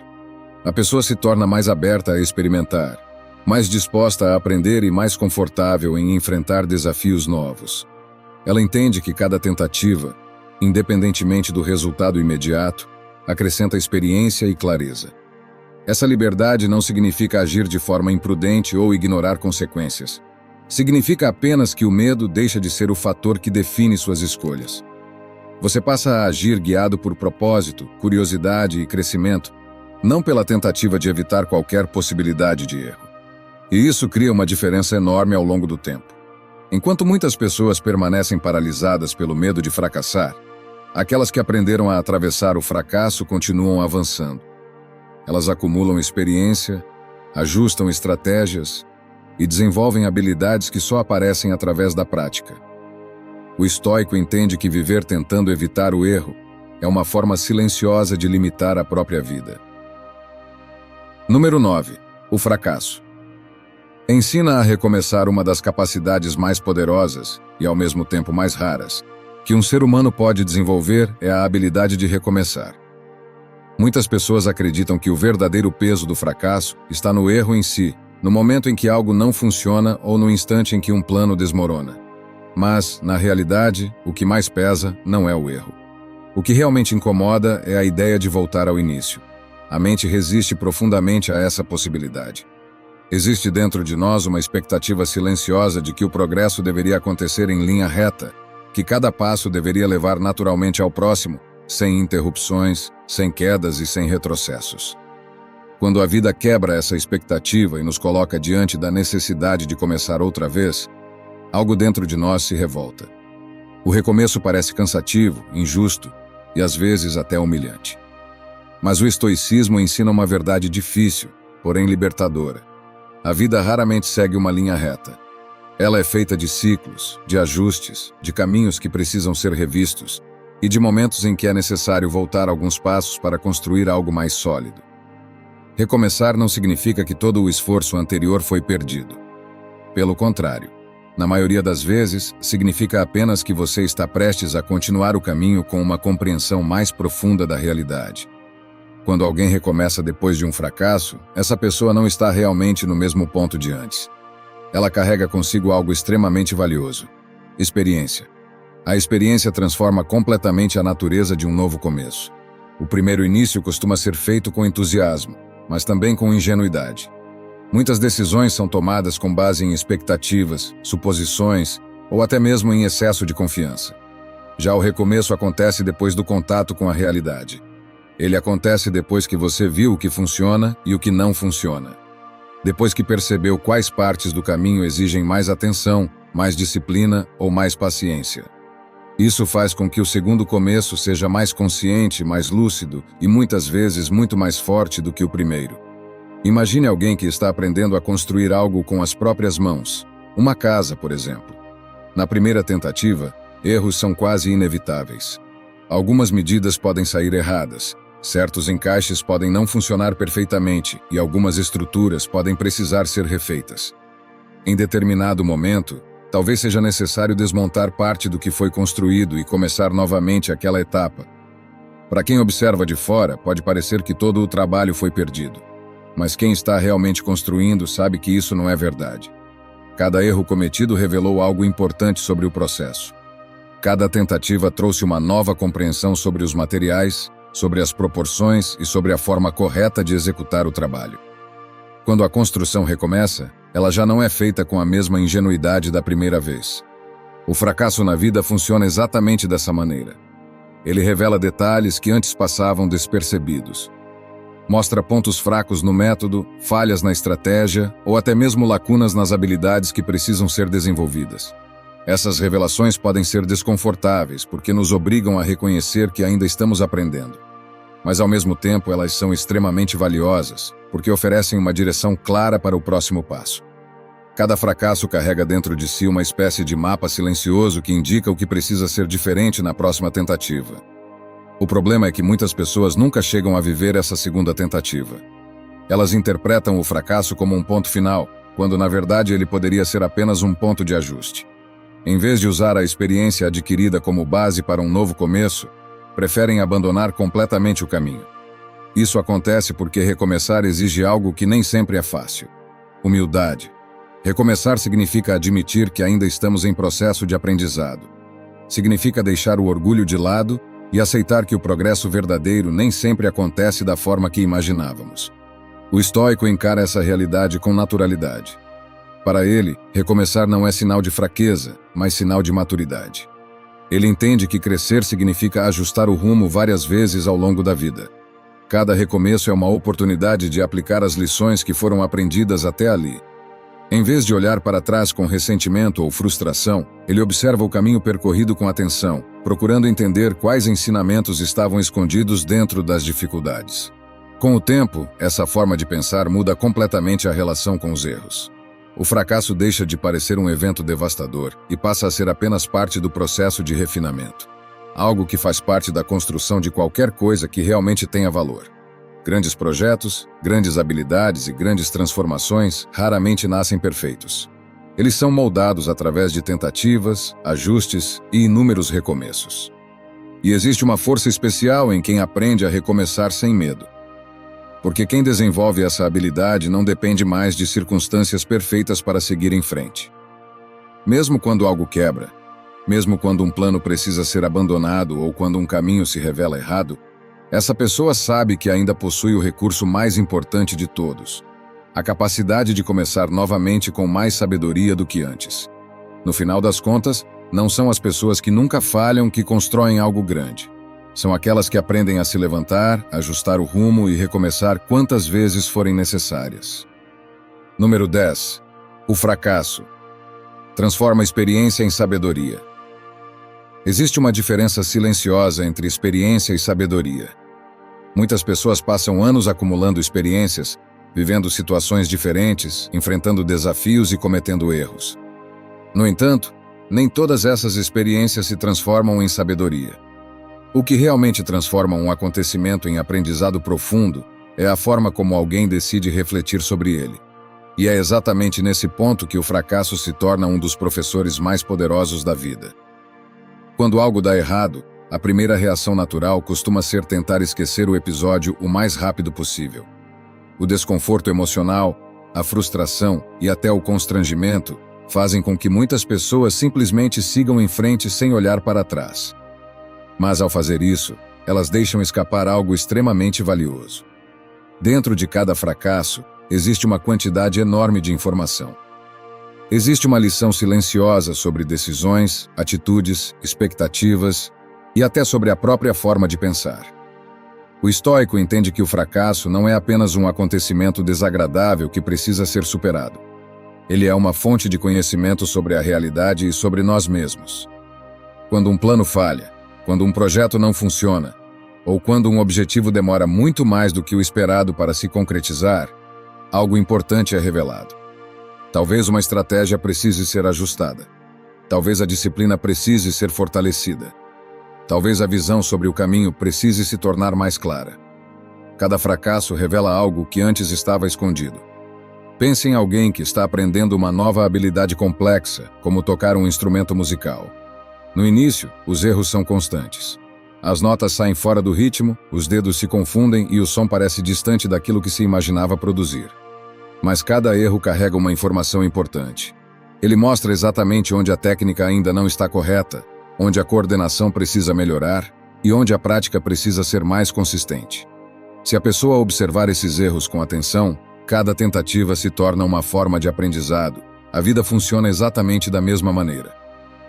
A pessoa se torna mais aberta a experimentar, mais disposta a aprender e mais confortável em enfrentar desafios novos. Ela entende que cada tentativa, independentemente do resultado imediato, acrescenta experiência e clareza. Essa liberdade não significa agir de forma imprudente ou ignorar consequências. Significa apenas que o medo deixa de ser o fator que define suas escolhas. Você passa a agir guiado por propósito, curiosidade e crescimento, não pela tentativa de evitar qualquer possibilidade de erro. E isso cria uma diferença enorme ao longo do tempo. Enquanto muitas pessoas permanecem paralisadas pelo medo de fracassar, aquelas que aprenderam a atravessar o fracasso continuam avançando. Elas acumulam experiência, ajustam estratégias e desenvolvem habilidades que só aparecem através da prática. O estoico entende que viver tentando evitar o erro é uma forma silenciosa de limitar a própria vida. Número 9. O fracasso. Ensina a recomeçar uma das capacidades mais poderosas e, ao mesmo tempo, mais raras que um ser humano pode desenvolver é a habilidade de recomeçar. Muitas pessoas acreditam que o verdadeiro peso do fracasso está no erro em si, no momento em que algo não funciona ou no instante em que um plano desmorona. Mas, na realidade, o que mais pesa não é o erro. O que realmente incomoda é a ideia de voltar ao início. A mente resiste profundamente a essa possibilidade. Existe dentro de nós uma expectativa silenciosa de que o progresso deveria acontecer em linha reta, que cada passo deveria levar naturalmente ao próximo, sem interrupções, sem quedas e sem retrocessos. Quando a vida quebra essa expectativa e nos coloca diante da necessidade de começar outra vez, algo dentro de nós se revolta. O recomeço parece cansativo, injusto e às vezes até humilhante. Mas o estoicismo ensina uma verdade difícil, porém libertadora. A vida raramente segue uma linha reta. Ela é feita de ciclos, de ajustes, de caminhos que precisam ser revistos e de momentos em que é necessário voltar alguns passos para construir algo mais sólido. Recomeçar não significa que todo o esforço anterior foi perdido. Pelo contrário, na maioria das vezes, significa apenas que você está prestes a continuar o caminho com uma compreensão mais profunda da realidade. Quando alguém recomeça depois de um fracasso, essa pessoa não está realmente no mesmo ponto de antes. Ela carrega consigo algo extremamente valioso: experiência. A experiência transforma completamente a natureza de um novo começo. O primeiro início costuma ser feito com entusiasmo, mas também com ingenuidade. Muitas decisões são tomadas com base em expectativas, suposições ou até mesmo em excesso de confiança. Já o recomeço acontece depois do contato com a realidade. Ele acontece depois que você viu o que funciona e o que não funciona. Depois que percebeu quais partes do caminho exigem mais atenção, mais disciplina ou mais paciência. Isso faz com que o segundo começo seja mais consciente, mais lúcido e muitas vezes muito mais forte do que o primeiro. Imagine alguém que está aprendendo a construir algo com as próprias mãos, uma casa, por exemplo. Na primeira tentativa, erros são quase inevitáveis. Algumas medidas podem sair erradas, certos encaixes podem não funcionar perfeitamente e algumas estruturas podem precisar ser refeitas. Em determinado momento, talvez seja necessário desmontar parte do que foi construído e começar novamente aquela etapa. Para quem observa de fora, pode parecer que todo o trabalho foi perdido. Mas quem está realmente construindo sabe que isso não é verdade. Cada erro cometido revelou algo importante sobre o processo. Cada tentativa trouxe uma nova compreensão sobre os materiais, sobre as proporções e sobre a forma correta de executar o trabalho. Quando a construção recomeça, ela já não é feita com a mesma ingenuidade da primeira vez. O fracasso na vida funciona exatamente dessa maneira. Ele revela detalhes que antes passavam despercebidos. Mostra pontos fracos no método, falhas na estratégia ou até mesmo lacunas nas habilidades que precisam ser desenvolvidas. Essas revelações podem ser desconfortáveis porque nos obrigam a reconhecer que ainda estamos aprendendo. Mas ao mesmo tempo elas são extremamente valiosas, porque oferecem uma direção clara para o próximo passo. Cada fracasso carrega dentro de si uma espécie de mapa silencioso que indica o que precisa ser diferente na próxima tentativa. O problema é que muitas pessoas nunca chegam a viver essa segunda tentativa. Elas interpretam o fracasso como um ponto final, quando na verdade ele poderia ser apenas um ponto de ajuste. Em vez de usar a experiência adquirida como base para um novo começo, preferem abandonar completamente o caminho. Isso acontece porque recomeçar exige algo que nem sempre é fácil: humildade. Recomeçar significa admitir que ainda estamos em processo de aprendizado. Significa deixar o orgulho de lado e aceitar que o progresso verdadeiro nem sempre acontece da forma que imaginávamos. O estoico encara essa realidade com naturalidade. Para ele, recomeçar não é sinal de fraqueza, mas sinal de maturidade. Ele entende que crescer significa ajustar o rumo várias vezes ao longo da vida. Cada recomeço é uma oportunidade de aplicar as lições que foram aprendidas até ali. Em vez de olhar para trás com ressentimento ou frustração, ele observa o caminho percorrido com atenção, procurando entender quais ensinamentos estavam escondidos dentro das dificuldades. Com o tempo, essa forma de pensar muda completamente a relação com os erros. O fracasso deixa de parecer um evento devastador e passa a ser apenas parte do processo de refinamento. Algo que faz parte da construção de qualquer coisa que realmente tenha valor. Grandes projetos, grandes habilidades e grandes transformações raramente nascem perfeitos. Eles são moldados através de tentativas, ajustes e inúmeros recomeços. E existe uma força especial em quem aprende a recomeçar sem medo. Porque quem desenvolve essa habilidade não depende mais de circunstâncias perfeitas para seguir em frente. Mesmo quando algo quebra, mesmo quando um plano precisa ser abandonado ou quando um caminho se revela errado, essa pessoa sabe que ainda possui o recurso mais importante de todos: a capacidade de começar novamente com mais sabedoria do que antes. No final das contas, não são as pessoas que nunca falham que constroem algo grande. São aquelas que aprendem a se levantar, ajustar o rumo e recomeçar quantas vezes forem necessárias. Número 10. O fracasso. Transforma a experiência em sabedoria. Existe uma diferença silenciosa entre experiência e sabedoria. Muitas pessoas passam anos acumulando experiências, vivendo situações diferentes, enfrentando desafios e cometendo erros. No entanto, nem todas essas experiências se transformam em sabedoria. O que realmente transforma um acontecimento em aprendizado profundo é a forma como alguém decide refletir sobre ele. E é exatamente nesse ponto que o fracasso se torna um dos professores mais poderosos da vida. Quando algo dá errado, a primeira reação natural costuma ser tentar esquecer o episódio o mais rápido possível. O desconforto emocional, a frustração e até o constrangimento fazem com que muitas pessoas simplesmente sigam em frente sem olhar para trás. Mas ao fazer isso, elas deixam escapar algo extremamente valioso. Dentro de cada fracasso, existe uma quantidade enorme de informação. Existe uma lição silenciosa sobre decisões, atitudes, expectativas e até sobre a própria forma de pensar. O estoico entende que o fracasso não é apenas um acontecimento desagradável que precisa ser superado. Ele é uma fonte de conhecimento sobre a realidade e sobre nós mesmos. Quando um plano falha, quando um projeto não funciona, ou quando um objetivo demora muito mais do que o esperado para se concretizar, algo importante é revelado. Talvez uma estratégia precise ser ajustada. Talvez a disciplina precise ser fortalecida. Talvez a visão sobre o caminho precise se tornar mais clara. Cada fracasso revela algo que antes estava escondido. Pense em alguém que está aprendendo uma nova habilidade complexa, como tocar um instrumento musical. No início, os erros são constantes. As notas saem fora do ritmo, os dedos se confundem e o som parece distante daquilo que se imaginava produzir. Mas cada erro carrega uma informação importante. Ele mostra exatamente onde a técnica ainda não está correta, onde a coordenação precisa melhorar e onde a prática precisa ser mais consistente. Se a pessoa observar esses erros com atenção, cada tentativa se torna uma forma de aprendizado. A vida funciona exatamente da mesma maneira.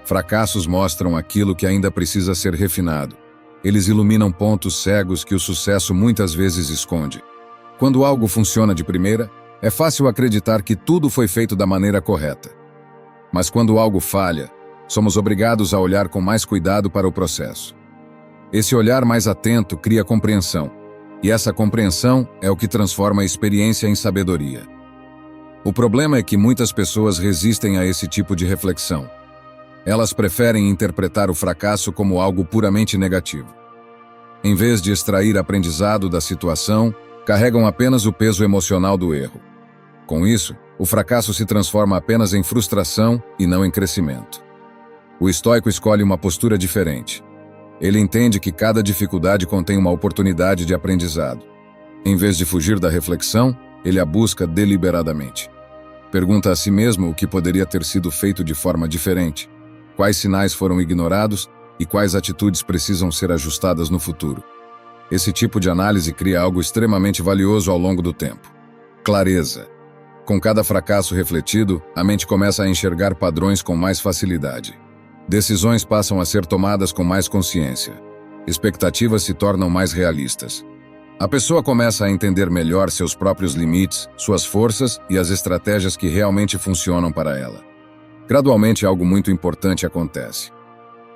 Fracassos mostram aquilo que ainda precisa ser refinado. Eles iluminam pontos cegos que o sucesso muitas vezes esconde. Quando algo funciona de primeira, é fácil acreditar que tudo foi feito da maneira correta. Mas quando algo falha, somos obrigados a olhar com mais cuidado para o processo. Esse olhar mais atento cria compreensão, e essa compreensão é o que transforma a experiência em sabedoria. O problema é que muitas pessoas resistem a esse tipo de reflexão. Elas preferem interpretar o fracasso como algo puramente negativo. Em vez de extrair aprendizado da situação, carregam apenas o peso emocional do erro. Com isso, o fracasso se transforma apenas em frustração e não em crescimento. O estoico escolhe uma postura diferente. Ele entende que cada dificuldade contém uma oportunidade de aprendizado. Em vez de fugir da reflexão, ele a busca deliberadamente. Pergunta a si mesmo o que poderia ter sido feito de forma diferente. Quais sinais foram ignorados e quais atitudes precisam ser ajustadas no futuro. Esse tipo de análise cria algo extremamente valioso ao longo do tempo. Clareza. Com cada fracasso refletido, a mente começa a enxergar padrões com mais facilidade. Decisões passam a ser tomadas com mais consciência. Expectativas se tornam mais realistas. A pessoa começa a entender melhor seus próprios limites, suas forças e as estratégias que realmente funcionam para ela. Gradualmente, algo muito importante acontece.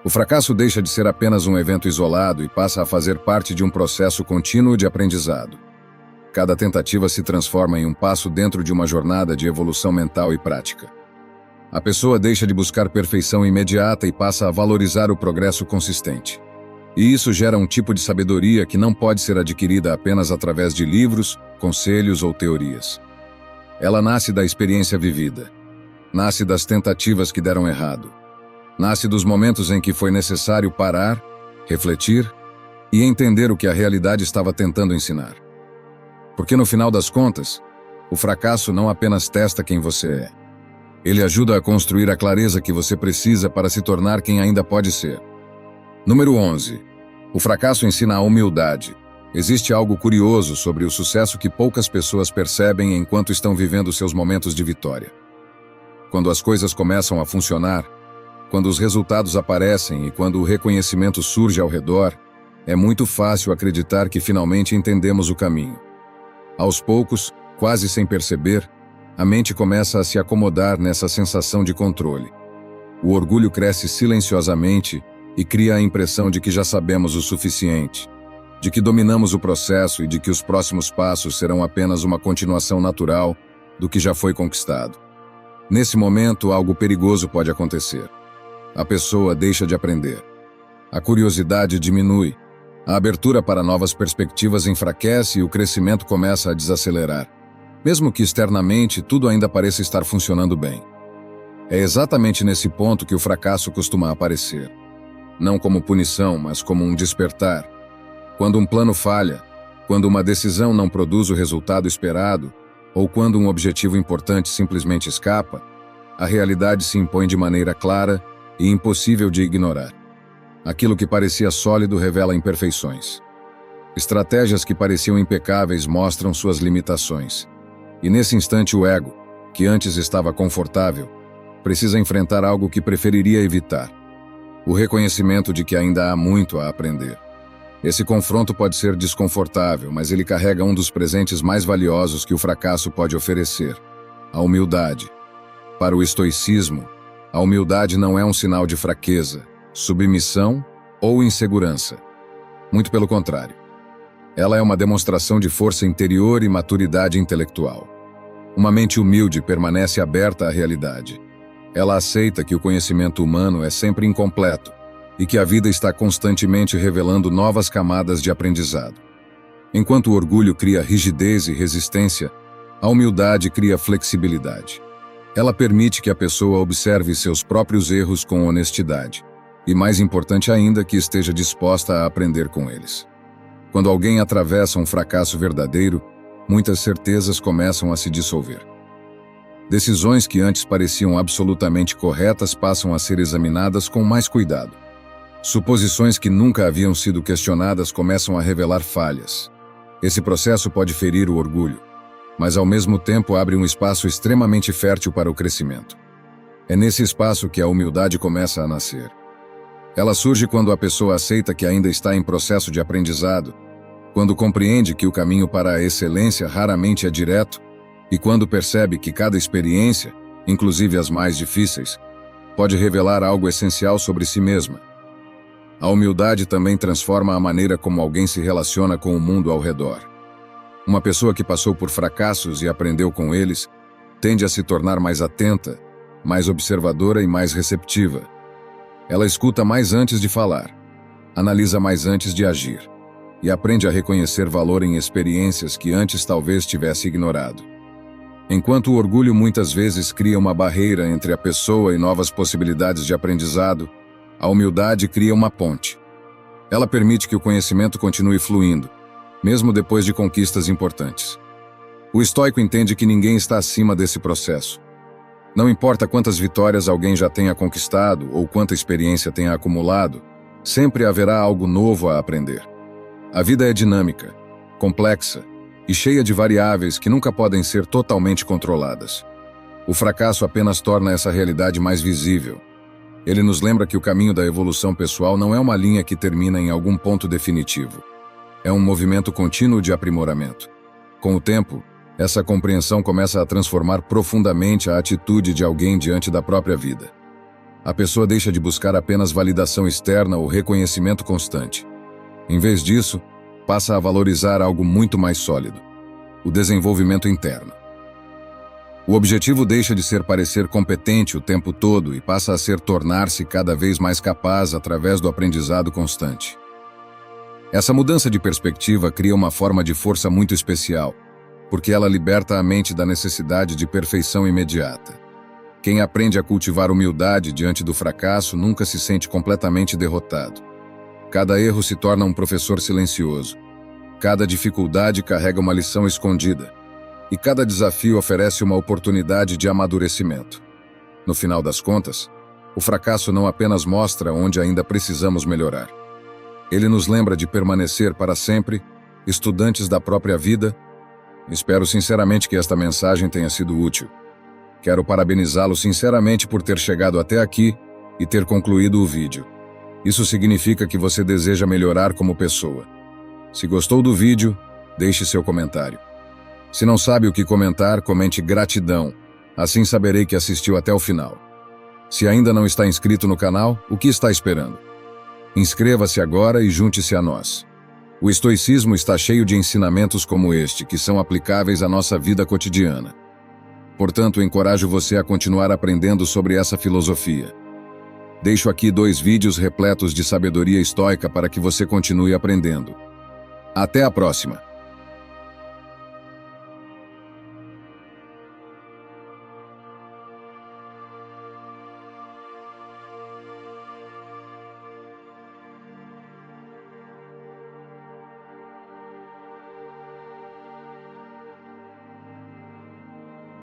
O fracasso deixa de ser apenas um evento isolado e passa a fazer parte de um processo contínuo de aprendizado. Cada tentativa se transforma em um passo dentro de uma jornada de evolução mental e prática. A pessoa deixa de buscar perfeição imediata e passa a valorizar o progresso consistente. E isso gera um tipo de sabedoria que não pode ser adquirida apenas através de livros, conselhos ou teorias. Ela nasce da experiência vivida. Nasce das tentativas que deram errado. Nasce dos momentos em que foi necessário parar, refletir e entender o que a realidade estava tentando ensinar. Porque no final das contas, o fracasso não apenas testa quem você é. Ele ajuda a construir a clareza que você precisa para se tornar quem ainda pode ser. Número 11. O fracasso ensina a humildade. Existe algo curioso sobre o sucesso que poucas pessoas percebem enquanto estão vivendo seus momentos de vitória. Quando as coisas começam a funcionar, quando os resultados aparecem e quando o reconhecimento surge ao redor, é muito fácil acreditar que finalmente entendemos o caminho. Aos poucos, quase sem perceber, a mente começa a se acomodar nessa sensação de controle. O orgulho cresce silenciosamente e cria a impressão de que já sabemos o suficiente, de que dominamos o processo e de que os próximos passos serão apenas uma continuação natural do que já foi conquistado. Nesse momento, algo perigoso pode acontecer. A pessoa deixa de aprender. A curiosidade diminui. A abertura para novas perspectivas enfraquece e o crescimento começa a desacelerar. Mesmo que externamente tudo ainda pareça estar funcionando bem. É exatamente nesse ponto que o fracasso costuma aparecer. Não como punição, mas como um despertar. Quando um plano falha, quando uma decisão não produz o resultado esperado, ou quando um objetivo importante simplesmente escapa, a realidade se impõe de maneira clara e impossível de ignorar. Aquilo que parecia sólido revela imperfeições. Estratégias que pareciam impecáveis mostram suas limitações. E nesse instante o ego, que antes estava confortável, precisa enfrentar algo que preferiria evitar. O reconhecimento de que ainda há muito a aprender. Esse confronto pode ser desconfortável, mas ele carrega um dos presentes mais valiosos que o fracasso pode oferecer: a humildade. Para o estoicismo, a humildade não é um sinal de fraqueza, submissão ou insegurança. Muito pelo contrário. Ela é uma demonstração de força interior e maturidade intelectual. Uma mente humilde permanece aberta à realidade. Ela aceita que o conhecimento humano é sempre incompleto e que a vida está constantemente revelando novas camadas de aprendizado. Enquanto o orgulho cria rigidez e resistência, a humildade cria flexibilidade. Ela permite que a pessoa observe seus próprios erros com honestidade e, mais importante ainda, que esteja disposta a aprender com eles. Quando alguém atravessa um fracasso verdadeiro, muitas certezas começam a se dissolver. Decisões que antes pareciam absolutamente corretas passam a ser examinadas com mais cuidado. Suposições que nunca haviam sido questionadas começam a revelar falhas. Esse processo pode ferir o orgulho, mas ao mesmo tempo abre um espaço extremamente fértil para o crescimento. É nesse espaço que a humildade começa a nascer. Ela surge quando a pessoa aceita que ainda está em processo de aprendizado, quando compreende que o caminho para a excelência raramente é direto e quando percebe que cada experiência, inclusive as mais difíceis, pode revelar algo essencial sobre si mesma. A humildade também transforma a maneira como alguém se relaciona com o mundo ao redor. Uma pessoa que passou por fracassos e aprendeu com eles tende a se tornar mais atenta, mais observadora e mais receptiva. Ela escuta mais antes de falar, analisa mais antes de agir e aprende a reconhecer valor em experiências que antes talvez tivesse ignorado. Enquanto o orgulho muitas vezes cria uma barreira entre a pessoa e novas possibilidades de aprendizado, a humildade cria uma ponte. Ela permite que o conhecimento continue fluindo, mesmo depois de conquistas importantes. O estoico entende que ninguém está acima desse processo. Não importa quantas vitórias alguém já tenha conquistado ou quanta experiência tenha acumulado, sempre haverá algo novo a aprender. A vida é dinâmica, complexa e cheia de variáveis que nunca podem ser totalmente controladas. O fracasso apenas torna essa realidade mais visível. Ele nos lembra que o caminho da evolução pessoal não é uma linha que termina em algum ponto definitivo. É um movimento contínuo de aprimoramento. Com o tempo, essa compreensão começa a transformar profundamente a atitude de alguém diante da própria vida. A pessoa deixa de buscar apenas validação externa ou reconhecimento constante. Em vez disso, passa a valorizar algo muito mais sólido: o desenvolvimento interno. O objetivo deixa de ser parecer competente o tempo todo e passa a ser tornar-se cada vez mais capaz através do aprendizado constante. Essa mudança de perspectiva cria uma forma de força muito especial, porque ela liberta a mente da necessidade de perfeição imediata. Quem aprende a cultivar humildade diante do fracasso nunca se sente completamente derrotado. Cada erro se torna um professor silencioso. Cada dificuldade carrega uma lição escondida. E cada desafio oferece uma oportunidade de amadurecimento. No final das contas, o fracasso não apenas mostra onde ainda precisamos melhorar. Ele nos lembra de permanecer para sempre, estudantes da própria vida. Espero sinceramente que esta mensagem tenha sido útil. Quero parabenizá-lo sinceramente por ter chegado até aqui e ter concluído o vídeo. Isso significa que você deseja melhorar como pessoa. Se gostou do vídeo, deixe seu comentário. Se não sabe o que comentar, comente gratidão. Assim saberei que assistiu até o final. Se ainda não está inscrito no canal, o que está esperando? Inscreva-se agora e junte-se a nós. O estoicismo está cheio de ensinamentos como este, que são aplicáveis à nossa vida cotidiana. Portanto, encorajo você a continuar aprendendo sobre essa filosofia. Deixo aqui 2 vídeos repletos de sabedoria estoica para que você continue aprendendo. Até a próxima!